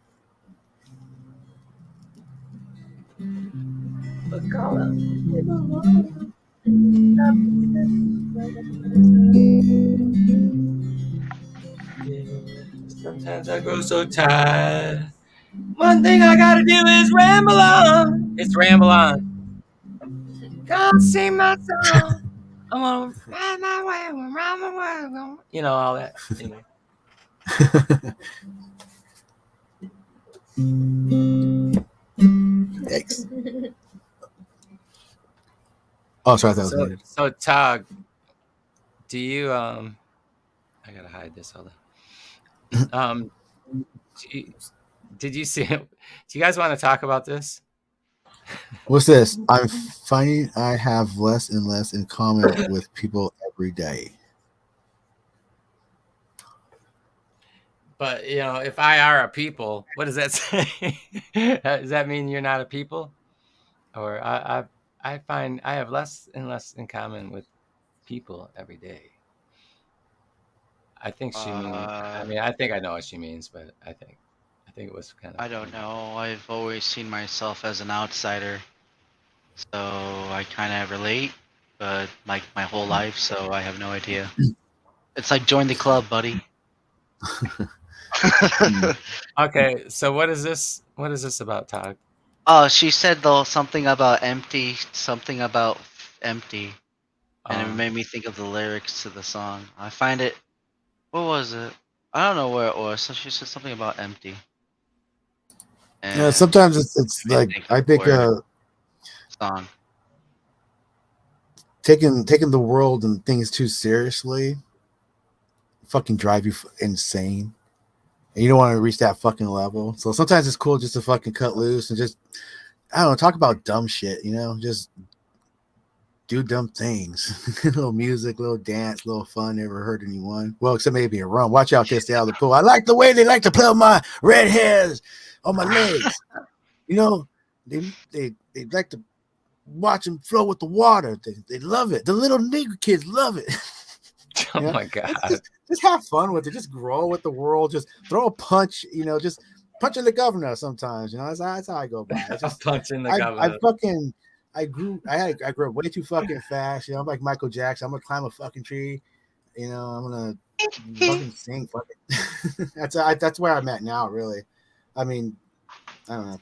Sometimes I grow so tired. One thing I gotta do is ramble on. It's ramble on. Come see my song. I'm gonna ride my way around the world. You know all that. Anyway. Yikes. Oh, sorry, that was So, muted. so Tog, do you I gotta hide this. Hold on. Do you- did you see? Do you guys want to talk about this? What's this? I'm finding I have less and less in common with people every day. But if I are a people, what does that say? Does that mean you're not a people? Or I find I have less and less in common with people every day. I think she means. I mean, I think I know what she means, but I think it was kind of. I don't know. I've always seen myself as an outsider, so I kind of relate, but like my whole life, so I have no idea. It's like join the club, buddy. Okay, so what is this? What is this about, Todd? Oh, she said though something about empty, something about empty, and it made me think of the lyrics to the song. I find it. What was it? I don't know where it was. So she said something about empty. Yeah, And sometimes it's like I think song. taking the world and things too seriously fucking drive you insane, and you don't want to reach that fucking level. So sometimes it's cool just to fucking cut loose and just, I don't know, talk about dumb shit. Just do dumb things. Little music, little dance, little fun. Never hurt anyone. Well, except maybe a rum. Watch out, they stay out of the pool. I like the way they like to play with my red hairs on my legs. They like to watch them flow with the water. They love it. The little nigger kids love it. Oh my god! Just have fun with it. Just grow with the world. Just throw a punch. Just punching the governor sometimes. That's how I go by. It's just punching the governor. I grew up way too fucking fast. I'm like Michael Jackson. I'm gonna climb a fucking tree. I'm gonna fucking sing. Fucking. That's where I'm at now. Really. I mean, I don't know.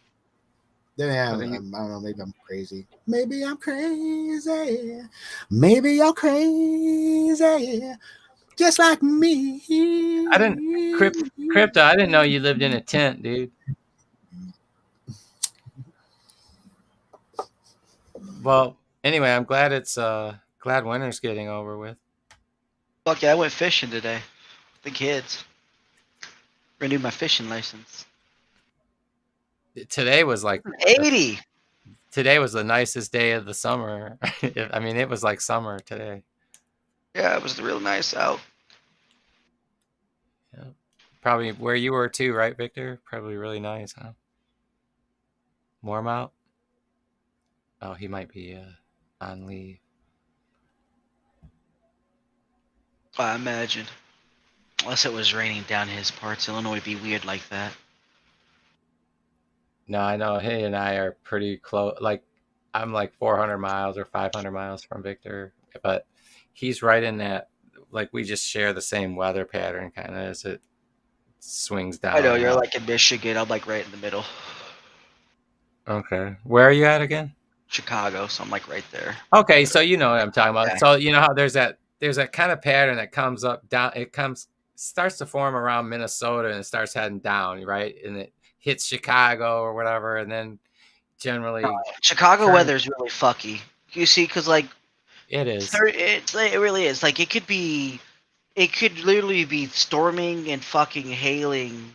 Then I don't know. Maybe I'm crazy. Maybe I'm crazy. Maybe you're crazy. Just like me. I didn't Crypto. I didn't know you lived in a tent, dude. Well, anyway, I'm glad glad winter's getting over with. Fuck yeah, I went fishing today. The kids renewed my fishing license. Today was like 80. Today was the nicest day of the summer. I mean, it was like summer today. Yeah, it was real nice out. Yeah. Probably where you were too, right, Victor? Probably really nice, huh? Warm out? Oh, he might be on leave. I imagine. Unless it was raining down his parts, Illinois would be weird like that. No, I know he and I are pretty close. Like, I'm like 400 miles or 500 miles from Victor, but he's right in that. Like, we just share the same weather pattern, kind of, as it swings down. I know you're like in Michigan. I'm like right in the middle. Okay, where are you at again? Chicago, so I'm like right there. Okay, so you know what I'm talking about. Yeah. So you know how there's that kind of pattern that comes up down. It starts to form around Minnesota and it starts heading down, right? And it hits Chicago or whatever, and then generally Chicago weather is really fucky. You see, because like it is. It really is. Like it could literally be storming and fucking hailing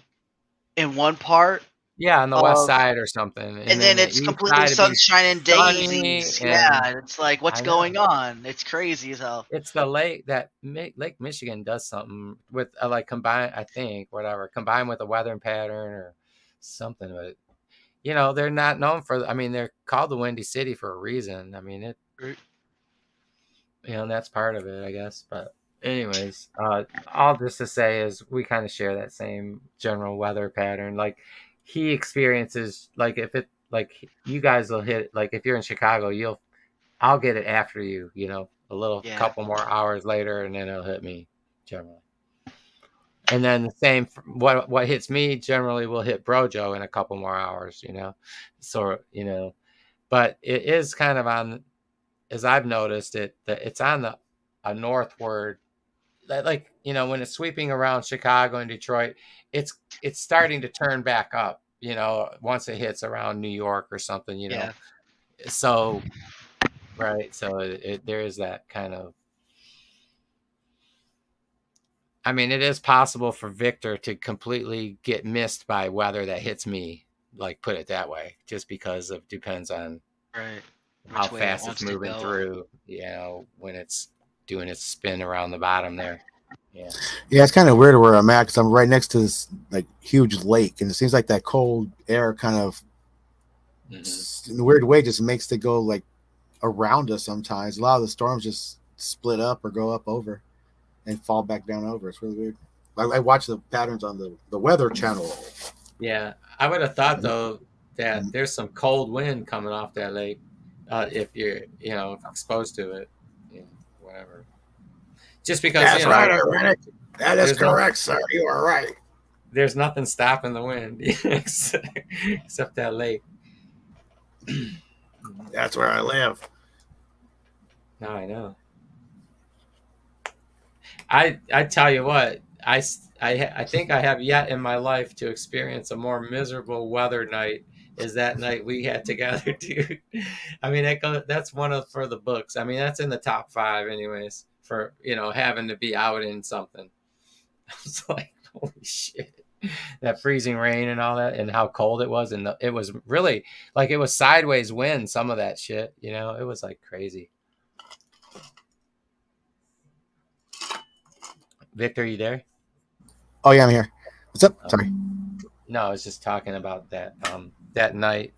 in one part. Yeah, on the west side or something, and then it's completely sunshine and daisies. Yeah, it's like what's going on? It's crazy as hell. It's the lake Lake Michigan does something with like combined with a weather pattern or something. But they're not known for. I mean, they're called the Windy City for a reason. I mean, that's part of it, I guess. But anyways, all this to say is we kind of share that same general weather pattern. Like he experiences, like if it, like you guys will hit, like if you're in Chicago, I'll get it after you, a little couple more hours later, and then it'll hit me generally. And then the same, what hits me generally will hit Brojo in a couple more hours, So, but it is kind of as I've noticed it, that it's on a northward, like when it's sweeping around Chicago and Detroit, it's starting to turn back up. Once it hits around New York or something. Yeah. So right, so there is that kind of. I mean, it is possible for Victor to completely get missed by weather that hits me. Like, put it that way, just because of depends on Right. how Which way it fast it's wants to moving go. through. When it's doing its spin around the bottom there. Yeah. Yeah, it's kind of weird where I'm at because I'm right next to this like huge lake, and it seems like that cold air kind of, in a weird way, just makes it go like around us sometimes. A lot of the storms just split up or go up over and fall back down over. It's really weird. I watch the patterns on the Weather Channel. Yeah, I would have thought though that there's some cold wind coming off that lake, if you're exposed to it, whatever. Just because That's right, Rennick. That is correct, sir. You are right. There's nothing stopping the wind except that lake. That's where I live. No, I know. I tell you what, I think I have yet in my life to experience a more miserable weather night is that night we had together, dude. I mean, that's for the books. I mean, that's in the top 5 anyways for, having to be out in something. I was like, holy shit. That freezing rain and all that and how cold it was. And it was really like it was sideways wind, some of that shit, it was like crazy. Victor, you there? Oh yeah, I'm here. What's up? Sorry. No, I was just talking about that that night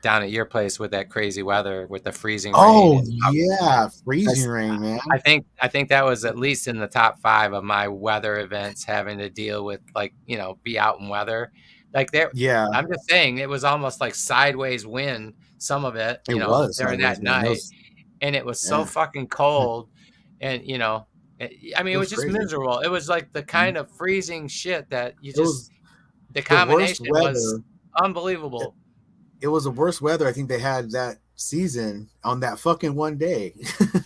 down at your place with that crazy weather with the freezing rain. Oh yeah, freezing rain, man. I think that was at least in the top 5 of my weather events, having to deal with be out in weather. Like there, yeah. I'm just saying it was almost like sideways wind. Some of it, was during that night, and it was so fucking cold, and I mean, it was just crazy. miserable. It was like the kind of freezing shit that the worst combination was weather. unbelievable. It was the worst weather I think they had that season on that fucking one day.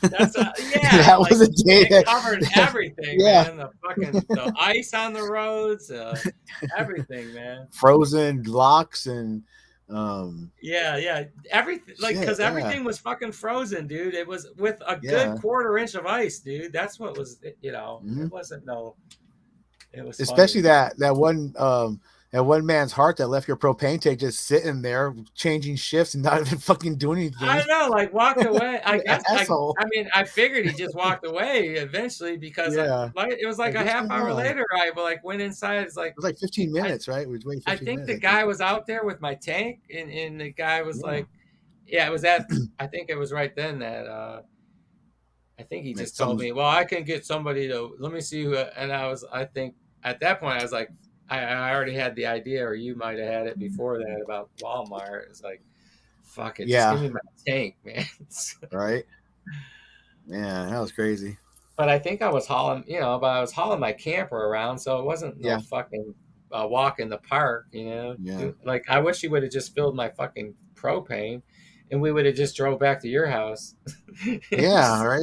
That's that was a day it covered everything, Yeah. man. The ice on the roads, everything, man. Frozen locks and yeah, everything, like, because everything was fucking frozen, dude. It was with a good quarter-inch of ice, dude. That's what was, it wasn't it was especially funny. that one man's heart that left your propane tank just sitting there changing shifts and not even fucking doing anything. I know, like, walked away. I guess Asshole. I mean, I figured he just walked away eventually because it was like a half hour later. I went inside. It's like, it was like 15 minutes, right? We was waiting 15 I think minutes. the guy was out there with my tank, and the guy was like, it was at. I think it was right then that I think he just told me, well, I can get somebody to let me see who. And I think at that point I was like, I already had the idea, or you might have had it before that about Walmart. It's like, fuck it, just give me my tank, man. Right? Yeah, that was crazy. But I think I was hauling, my camper around, so it wasn't no fucking walk in the park, Yeah. Like, I wish you would have just filled my fucking propane, and we would have just drove back to your house. Yeah, right.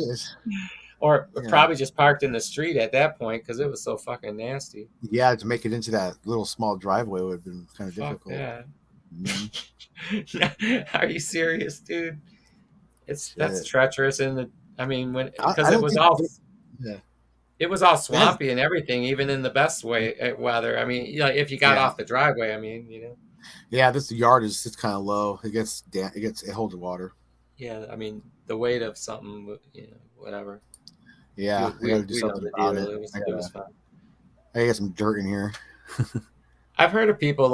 Or probably just parked in the street at that point because it was so fucking nasty. Yeah, to make it into that little small driveway would have been kind of difficult. Yeah. Mm-hmm. Are you serious, dude? That's treacherous because it was all it was all swampy and everything, even in the best weather. I mean, if you got off the driveway, I mean, Yeah, this yard it's kind of low. It holds water. Yeah, I mean, the weight of something, whatever. Yeah, we gotta do something about it. It was fun. I got some dirt in here. I've heard of people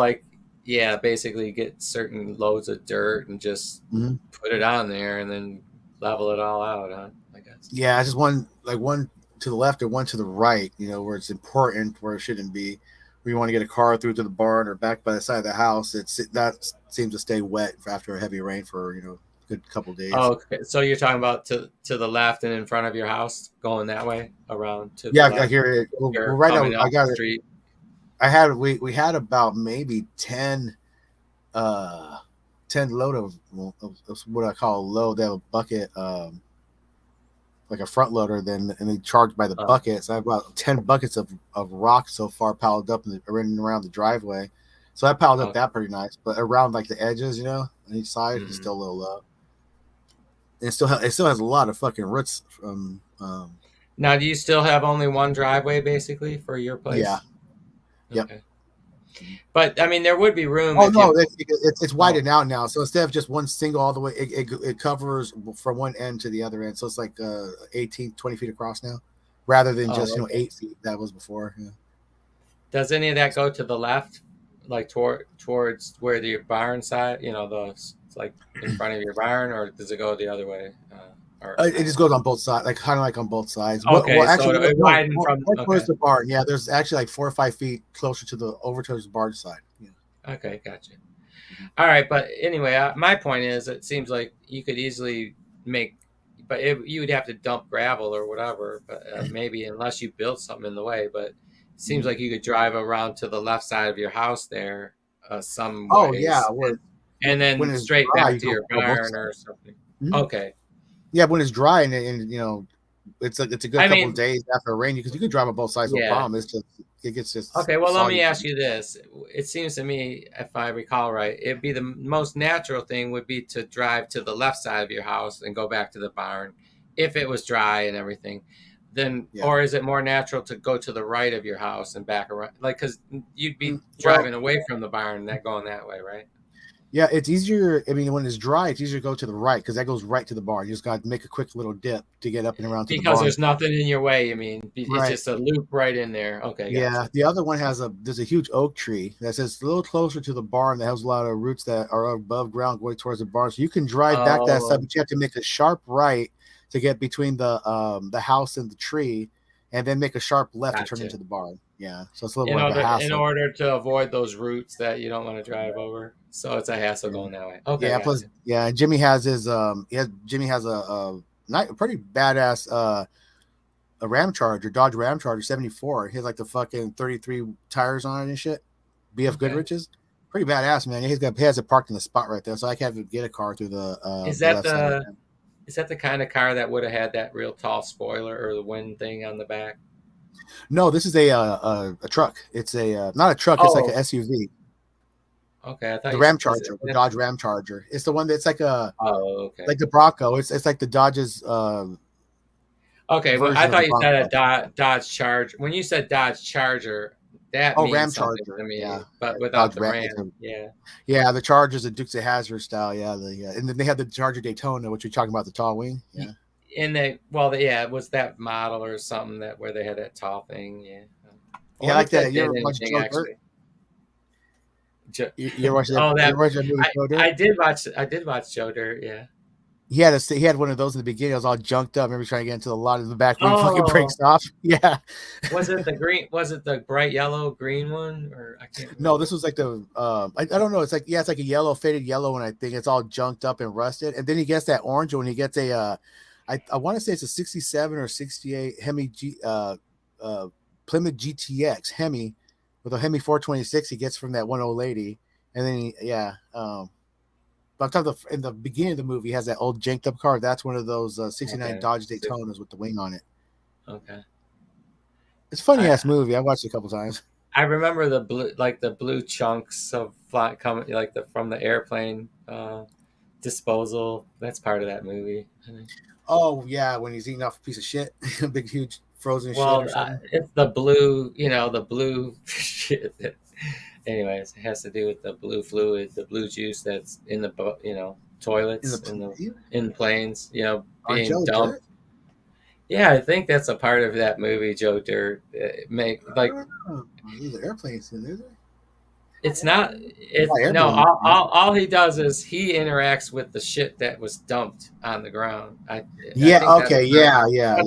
basically get certain loads of dirt and just put it on there and then level it all out, huh? I guess. Yeah, just one to the left or one to the right, where it's important, where it shouldn't be. Where you want to get a car through to the barn or back by the side of the house, that seems to stay wet after a heavy rain for good couple days. Oh, okay. So you're talking about to the left and in front of your house, going that way around to the left. I hear it. Well, right now I got it. We had about maybe 10 load of what I call a load. They have a bucket, like a front loader, and they charge by the bucket. So I have about 10 buckets of rock so far piled up running around the driveway. So I piled up that pretty nice, but around like the edges, on each side, it's still a little low. And it still has a lot of fucking roots from. Now, do you still have only one driveway basically for your place? Yeah. Yep. Okay. But I mean, there would be room. Oh no, it's widened out now. So instead of just one single all the way, it covers from one end to the other end. So it's like 18, 20 feet across now, rather than just 8 feet that was before. Yeah. Does any of that go to the left, like towards where the barn side? It's like in front of your barn, or does it go the other way? It just goes on both sides, like on both sides. Okay, actually, so it widened from towards the barn. Yeah, there's actually like 4 or 5 feet closer over towards the barn side. Yeah. Okay, gotcha. All right, but anyway, my point is, it seems like you could easily make, but you would have to dump gravel or whatever. But maybe unless you built something in the way, but it seems like you could drive around to the left side of your house there, some Oh ways, yeah, and then straight dry, back to your barn or something. Mm-hmm. Okay. Yeah, when it's dry and it's a good couple of days after rain, because you can drive on both sides, no problem. It's just it gets just okay. Well, let me ask you this: it seems to me, if I recall right, it'd be the most natural thing would be to drive to the left side of your house and go back to the barn, if it was dry and everything. Then, or is it more natural to go to the right of your house and back around, like because you'd be driving away from the barn, and going that way, right? Yeah, it's easier. I mean, when it's dry, it's easier to go to the right because that goes right to the barn. You just got to make a quick little dip to get up and around to the barn. Because there's nothing in your way. I mean, it's just a loop right in there. Okay. Yeah, gotcha. The other one there's a huge oak tree that's a little closer to the barn that has a lot of roots that are above ground going towards the barn. So you can drive back that side, but you have to make a sharp right to get between the house and the tree, and then make a sharp left to turn into the barn. Yeah, so it's a little more of a hassle. In order to avoid those roots that you don't want to drive over, so it's a hassle going that way. Okay. Yeah. Plus, Jimmy has his Jimmy has a pretty badass a Ram Charger, Dodge Ram Charger 74. He has like the fucking 33 tires on it and shit. BF Goodrich's. Pretty badass, man. He has it parked in the spot right there, so I can't even get a car through the. Is that the kind of car that would have had that real tall spoiler or the wind thing on the back? No, this is a truck. It's not a truck. It's like an SUV. Okay, I thought the Ram Charger, the Dodge Ram Charger. It's the one that's like like the Bronco. It's like the Dodge's. Okay, well, I thought you said a Dodge Charger. When you said Dodge Charger, that means Ram something Charger to me, yeah, but without Dodge the Ram. Yeah, the Charger's a Dukes of Hazzard style. Yeah, and then they have the Charger Daytona, which you're talking about, the tall wing. Yeah. It was that model or something where they had that tall thing. Yeah. Yeah, like that. You ever watch Joe Dirt? You watched that movie, Joe Dirt? I did watch Joe Dirt. Yeah. He had one of those in the beginning. It was all junked up. Maybe trying to get into the lot in the back where he fucking breaks off. Yeah. Was it the green? Was it the bright yellow green one? Or I can't remember. No, this was like the I don't know. It's like it's like a yellow, faded yellow, and I think it's all junked up and rusted. And then he gets that orange one. He gets a I want to say it's a 67 or 68 Hemi Plymouth GTX Hemi with a Hemi 426 he gets from that one old lady. And then but I'm talking in the beginning of the movie, he has that old janked up car. That's one of those 69 Dodge Daytonas with the wing on it. Okay. It's a funny ass movie. I watched it a couple times. I remember the blue chunks of flat coming from the airplane disposal. That's part of that movie, I think. Oh yeah, when he's eating off a piece of shit, a big huge frozen shit or something. It's the blue, the blue shit. Anyways, it has to do with the blue fluid, the blue juice that's in the toilets in planes, being dumped. Yeah, I think that's a part of that movie, Joe Dirt. These are airplanes, is there? It's not. All he does is he interacts with the shit that was dumped on the ground. I think that's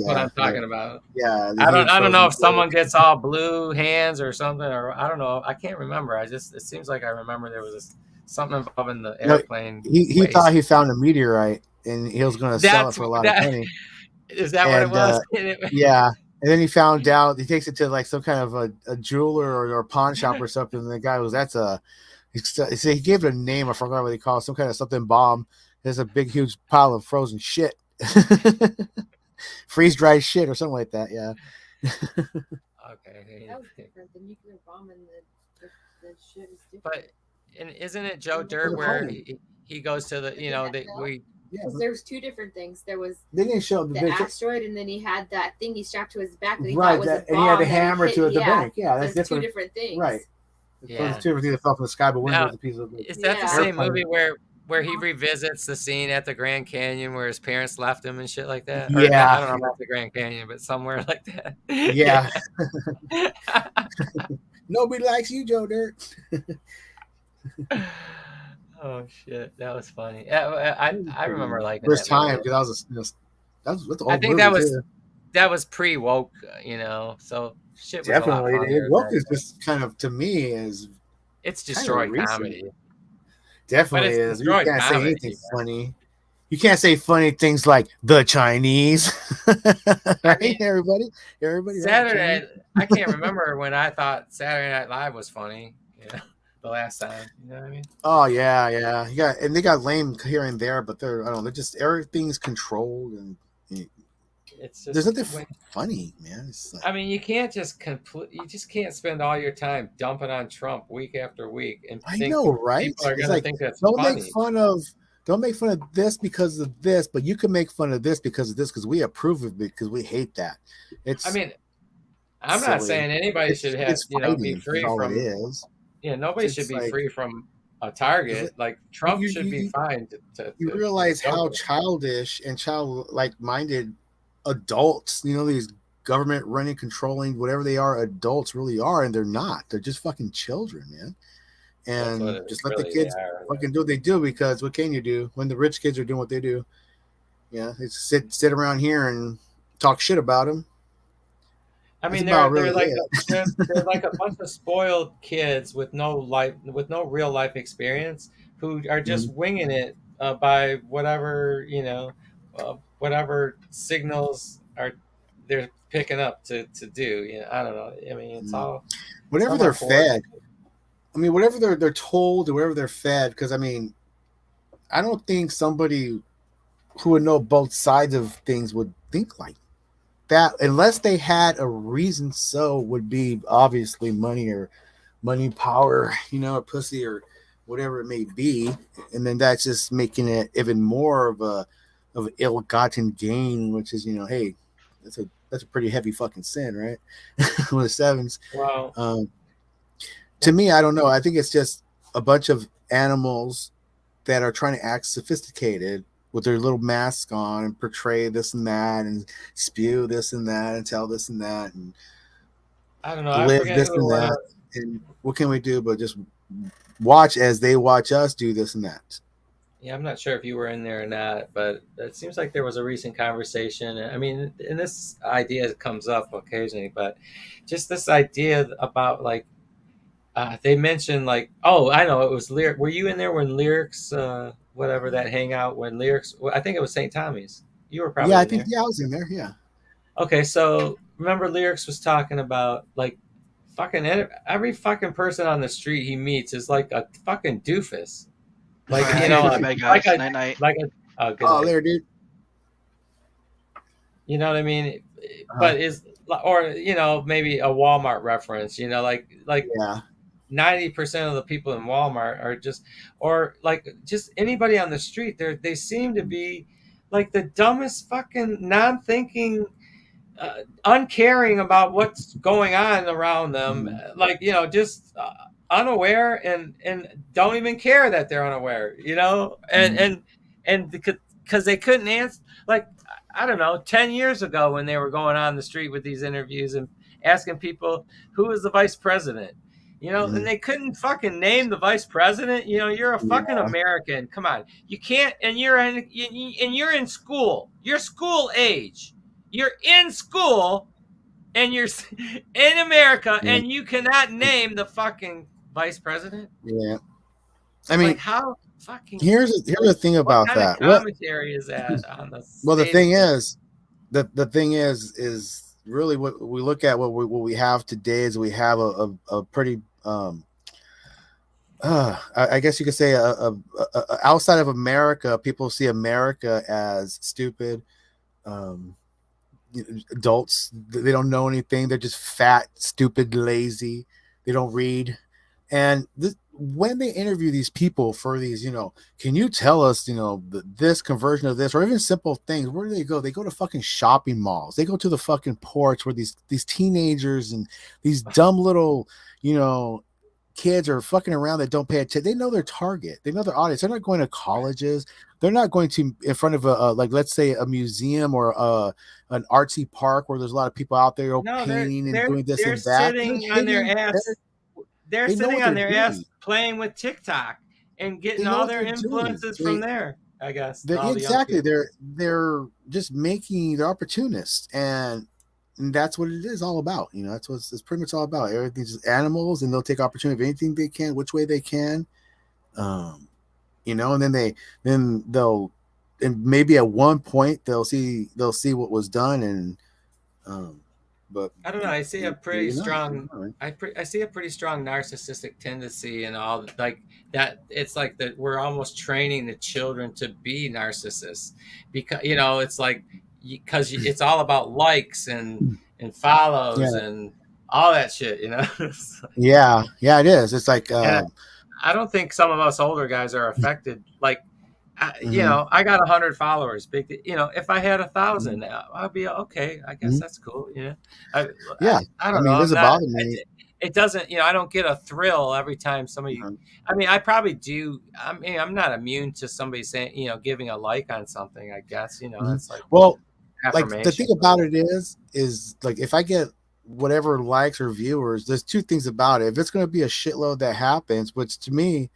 what I'm talking about. Yeah, I don't know if someone gets all blue hands or something, or I don't know. I can't remember. It seems like I remember there was something involving the airplane. He thought he found a meteorite and he was going to sell it for a lot of money. Is that what it was? Yeah. And then he found out, he takes it to like some kind of a jeweler or a pawn shop or something. And the guy was, He gave it a name. I forgot what they call it. Some kind of something bomb. There's a big, huge pile of frozen shit, freeze dried shit, or something like that. Yeah. Okay. That was different. The nuclear bomb and the shit is different. But and isn't it Joe Dirt where he goes to the Because there's two different things. There was They didn't show the picture. asteroid, and then he had that thing he strapped to his back that he Right, thought was that- a bomb. and he had the that hammer hit. to the bank. Yeah, there's that's two different. different things. Right. Yeah. There's two different things that fell from the sky, but one Now, was a piece of. is that the Yeah. same movie where he revisits the scene at the Grand Canyon where his parents left him and shit like that? Or Yeah. I don't know about the Grand Canyon, but somewhere like that. Yeah. Nobody likes you, Joe Dirt. Oh shit, that was funny. Yeah, I remember liking First that movie. time because that's an old I think movie, that was pre woke, so shit was a lot definitely. funnier Woke then. is just kind of, to me, is It's kind of destroyed recent. comedy. Definitely But it's is. You destroyed can't say comedy, anything yeah. funny. You can't say funny things like the Chinese, right? mean, everybody, right? Saturday, Chinese. I can't remember when I thought Saturday Night Live was funny. The last time, you know what I mean? Oh yeah. They got lame here and there, but I don't know. They're just, everything's controlled, and It's just there's nothing funny, man. It's like, I mean, you can't just you just can't spend all your time dumping on Trump week after week and I think know, right? people are It's going to like, think that's don't funny. make fun of this because of this, but you can make fun of this because of this, because we approve of it, because we hate that. I mean, I'm not silly. saying anybody should have be fighting, free is all from. it is. Yeah, nobody should It's be like, free from a target. Like Trump should be fine to you realize how go. childish and minded adults, these government running, controlling, whatever they are, adults really are, and they're not. They're just fucking children, man. And just let the kids fucking do what they do, because what can you do when the rich kids are doing what they do? Yeah, they sit around here and talk shit about them. I mean, That's they're about like really they're like a bunch of spoiled kids with no real life experience, who are just winging it by whatever whatever signals they're picking up to do. I don't know. I mean, it's all whatever they're fed. I mean, whatever they're told, or whatever they're fed. Because I mean, I don't think somebody who would know both sides of things would think like that, unless they had a reason. So would be obviously money, or money, power, or pussy, or whatever it may be, and then that's just making it even more of an ill-gotten gain, which is, hey, that's a pretty heavy fucking sin, right? With the sevens. Wow. To me, I don't know. I think it's just a bunch of animals that are trying to act sophisticated with their little masks on and portray this and that and spew this and that and tell this and that and I don't know. live this and that. And what can we do but just watch as they watch us do this and that? Yeah, I'm not sure if you were in there or not, but it seems like there was a recent conversation. I mean, and this idea comes up occasionally, but just this idea about like, they mentioned like, oh, I know, it was Lyric. Were you in there when Lyrics, whatever that hangout, when Lyrics, I think it was St. Tommy's. You were probably in there. Yeah, I was in there. Yeah. Okay, so remember Lyrics was talking about like fucking every fucking person on the street he meets is like a fucking doofus. Like, there, dude. You know what I mean? But or maybe a Walmart reference. Like 90% of the people in Walmart are just, or like just anybody on the street. They seem to be like the dumbest fucking non-thinking, uncaring about what's going on around them. Like just unaware and don't even care that they're unaware. And because they couldn't answer, like, I don't know, 10 years ago when they were going on the street with these interviews and asking people who is the vice president, and they couldn't fucking name the vice president. You're a fucking American. Come on, you can't. And you're in school. You're school age. You're in school, and you're in America, and you cannot name the fucking vice president. Yeah, I mean, like, how fucking. Here's the thing about what kind that. Of commentary is that on the? Well, the thing is, the thing is really what we look at. What we have today is we have a pretty I guess you could say outside of America, people see America as stupid. Um, Adults, they don't know anything. They're just fat, stupid, lazy. They don't read. And when they interview these people for these, can you tell us, this conversion of this, or even simple things, where do they go? They go to fucking shopping malls. They go to the fucking ports where these teenagers and these dumb little, you know, kids are fucking around that don't pay attention. They know their target. They know their audience. They're not going to colleges. They're not going to in front of like let's say a museum or an artsy park where there's a lot of people out there No, painting and doing this they're and that. sitting on their ass. They're They know sitting what on they're their ass doing. playing with TikTok and They getting know all what their they're doing. influences from there. I guess They're all the young exactly people. they're just making they're opportunists and that's what it is all about. That's what it's pretty much all about. Everything's just animals, and they'll take opportunity of anything they can, which way they can. Um, and then they'll and maybe at one point they'll see what was done um but I don't know. I see a pretty maybe not. strong. I see a pretty strong narcissistic tendency and all like that. It's like that we're almost training the children to be narcissists because it's like because it's all about likes and follows Yeah, and all that shit. yeah, it is. It's like And I don't think some of us older guys are affected. Like, mhm, I got 100 followers. Big, if I had mhm, 1,000, I'd be okay. I guess mhm. that's cool. I, Yeah, I I don't know. mean, it I'm doesn't not. bother me. It doesn't. I don't get a thrill every time somebody. Mhm, I mean, I probably do. I mean, I'm not immune to somebody saying, giving a like on something. I guess mhm. that's like Well, like the thing affirmation. about it is like if I get whatever likes or viewers, there's two things about it. If it's going to be a shitload that happens, which to me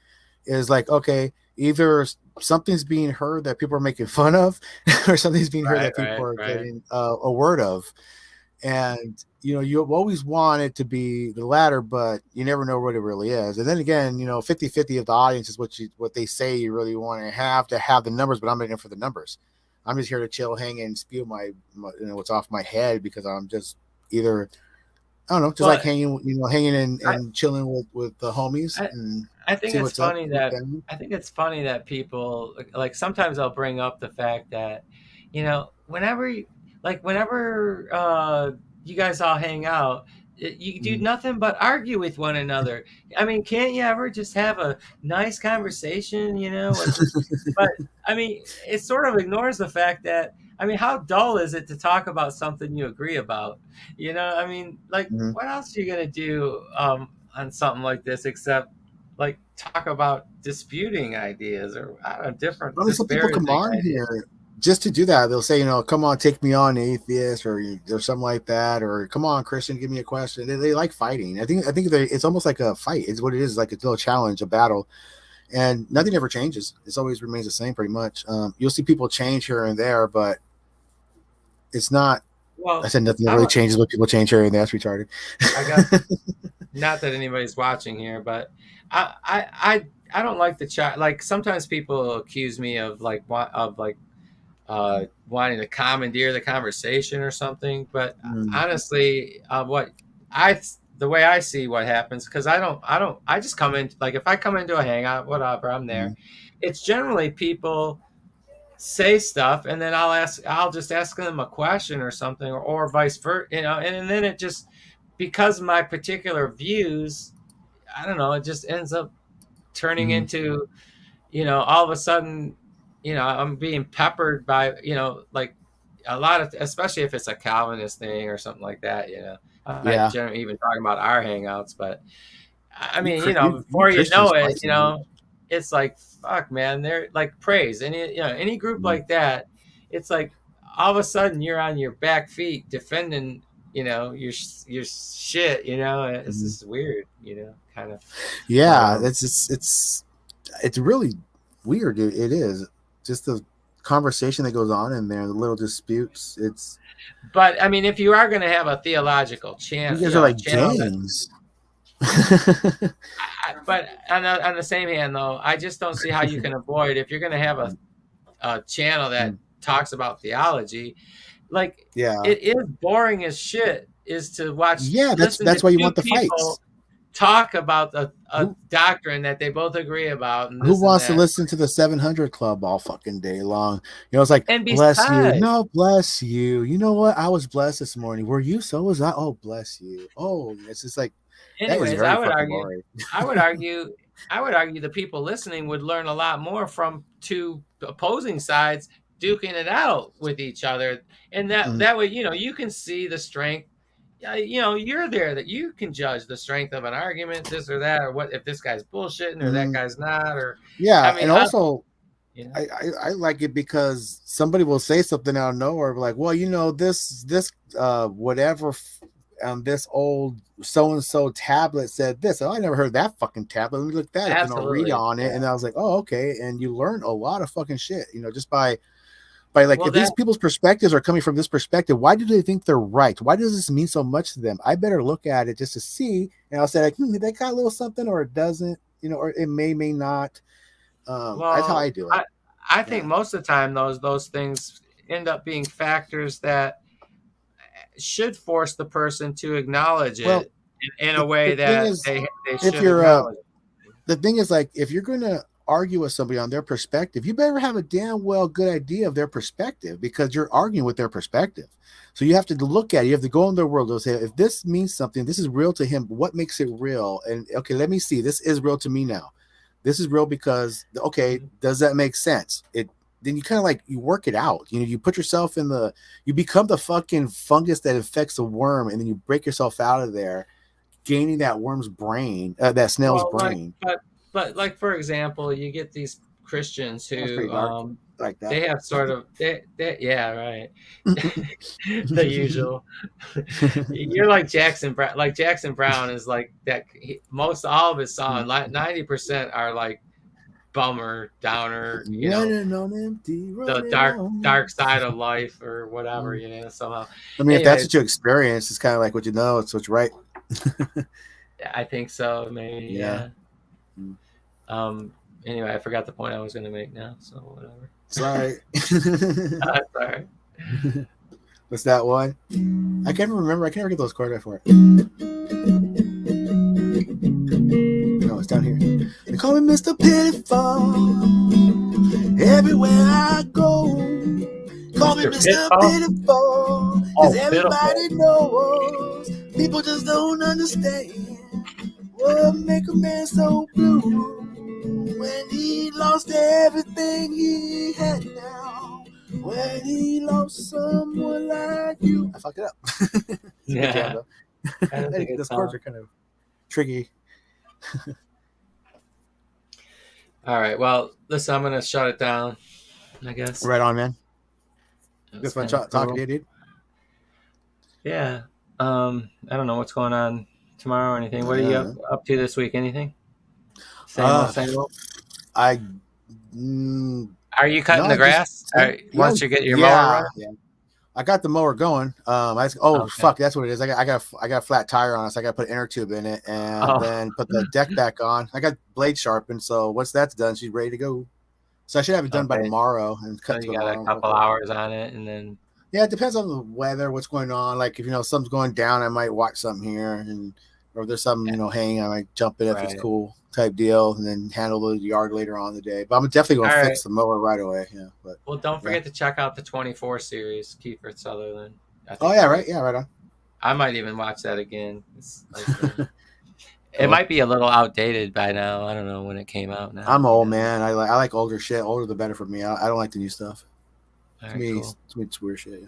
is like, okay, either something's being heard that people are making fun of, or something's being heard Right, that people right, are right. getting a word of. And you always want it to be the latter, but you never know what it really is. And then again, 50-50 of the audience is what they say you really want to have the numbers, but I'm not in for the numbers. I'm just here to chill, hang, and spew my what's off my head because I'm just either I don't know, just like Well, hanging I, and chilling with the homies I and I think see it's what's up funny with that them. people like sometimes I'll bring up the fact that whenever you guys all hang out, you do Mhm, nothing but argue with one another. I mean, can't you ever just have a nice conversation, or just but I mean, it sort of ignores the fact that I mean, how dull is it to talk about something you agree about? I mean, like, mhm. what else are you gonna do on something like this except like talk about disputing ideas or I don't know, different I mean, some people come disparaging on ideas? here just to do that. They'll say, come on, take me on, atheist, or something like that, or come on, Christian, give me a question. They like fighting. I think it's almost like a fight. It's what it is, like a little challenge, a battle, and nothing ever changes. It always remains the same, pretty much. You'll see people change here and there, but it's not. I Well, said nothing I really don't. changes, but people change here and there. That's retarded. I got not that anybody's watching here, but I I I, I don't like the chat. Like sometimes people accuse me of wanting to commandeer the conversation or something. But Mm, honestly, the way I see what happens because I just come in like if I come into a hangout, whatever, I'm there. mm, It's generally people say stuff and then I'll just ask them a question or something or vice versa, and then it just because my particular views, I don't know, it just ends up turning mm. into all of a sudden, I'm being peppered by, like a lot of, especially if it's a Calvinist thing or something like that, I'm not Yeah, generally even talking about our hangouts, but I you mean, you before you Christians know it, spicy, man. it's like, fuck, man, they're like praise. Any group Mm, like that, it's like all of a sudden you're on your back feet defending, your shit, and it's mhm. just weird, kind of. Yeah, Um, it's really weird. It is just the conversation that goes on in there, the little disputes. It's But I mean, if you are going to have a theological you channel, guys are like channel that, gangs. but on the same hand, though, I just don't see how you can avoid if you're going to have a channel that talks about theology. Like Yeah, it is boring as shit. Is to watch, yeah. That's listen to that's why you two want the people fights. talk about a Who- doctrine that they both agree about, and Who this and wants to that. listen to the 700 Club all fucking day long? You know, it's like, And bless you. besides, No, bless you. You know what? I was blessed this morning. Were you? So was I. Oh, bless you. Oh, it's just like, that is anyways, very fucking boring. I would argue, the people listening would learn a lot more from two opposing sides duking it out with each other, and that way, you can see the strength. You're there that you can judge the strength of an argument, this or that, or what if this guy's bullshitting or that guy's not, or Yeah, I mean, and also, you know, I like it because somebody will say something out of nowhere, like, well, this whatever this old so and so tablet said this. Oh, I never heard that fucking tablet. Let me look that up and I'll read absolutely, on it. yeah. And I was like, oh, okay. And you learn a lot of fucking shit, just by like, Well, if these people's perspectives are coming from this perspective, why do they think they're right? Why does this mean so much to them? I better look at it just to see, and I'll say like, that got a little something, or it doesn't, or it may not. That's how I do it. I think most of the time those things end up being factors that should force the person to acknowledge Well, it in a way the thing that is, they if should you're acknowledge it. the thing is, like, if you're going to argue with somebody on their perspective, you better have a damn well good idea of their perspective, because you're arguing with their perspective. So you have to look at it. You have to go in their world and say, if this means something, this is real to him. What makes it real? And okay, let me see. This is real to me now. This is real because, okay, does that make sense? Then you kind of like, you work it out. You put yourself you become the fucking fungus that infects a worm, and then you break yourself out of there, gaining that worm's brain, that snail's brain. But like, for example, you get these Christians who like that. They have sort of yeah, right. The usual. You're like Jackson Brown. Like Jackson Brown is like that. Most all of his songs, like 90% are like bummer, downer. Running on empty, the dark side of life or whatever. Somehow. I mean, if that's what you experience, it's kind of like what you know. It's what's right. I think so. Maybe. Yeah. Anyway, I forgot the point I was going to make now. So whatever. Sorry. Sorry. What's that one? I can't remember. I can't ever get those chords right for it. No, it's down here. They call me Mr. Pitiful. Everywhere I go, call me Mr. Pitiful. Because everybody knows. People just don't understand what make a man so blue when he lost everything he had now. When he lost someone like you. I fucked it up. Yeah. Those chords are kind of tricky. All right. Well, listen, I'm going to shut it down, I guess. Right on, man. Just fun talking to you, dude. Yeah. I don't know what's going on tomorrow or anything. What are you up to this week? Anything? Same old. Are you cutting the grass? Once you get your mower running? Yeah. I got the mower going. Fuck, that's what it is. I got a flat tire on it, so I got to put an inner tube in it and then put the deck back on. I got blade sharpened, so once that's done, she's ready to go. So I should have it done by tomorrow and cut. So you got a couple hours on it, and then. Yeah, it depends on the weather, what's going on. Like if something's going down, I might watch something here, or if there's something hanging, I might jump in if it's cool type deal, and then handle the yard later on in the day. But I'm definitely going to fix the mower right away. Yeah, but don't forget to check out the 24 series, Kiefer Sutherland. Right on. I might even watch that again. It might be a little outdated by now. I don't know when it came out. Now I'm old, man. I like older shit. Older the better for me. I don't like the new stuff. To me, it's weird shit. Yeah.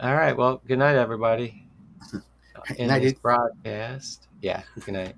All right. Well, good night, everybody. Good night, broadcast. Yeah. Good night.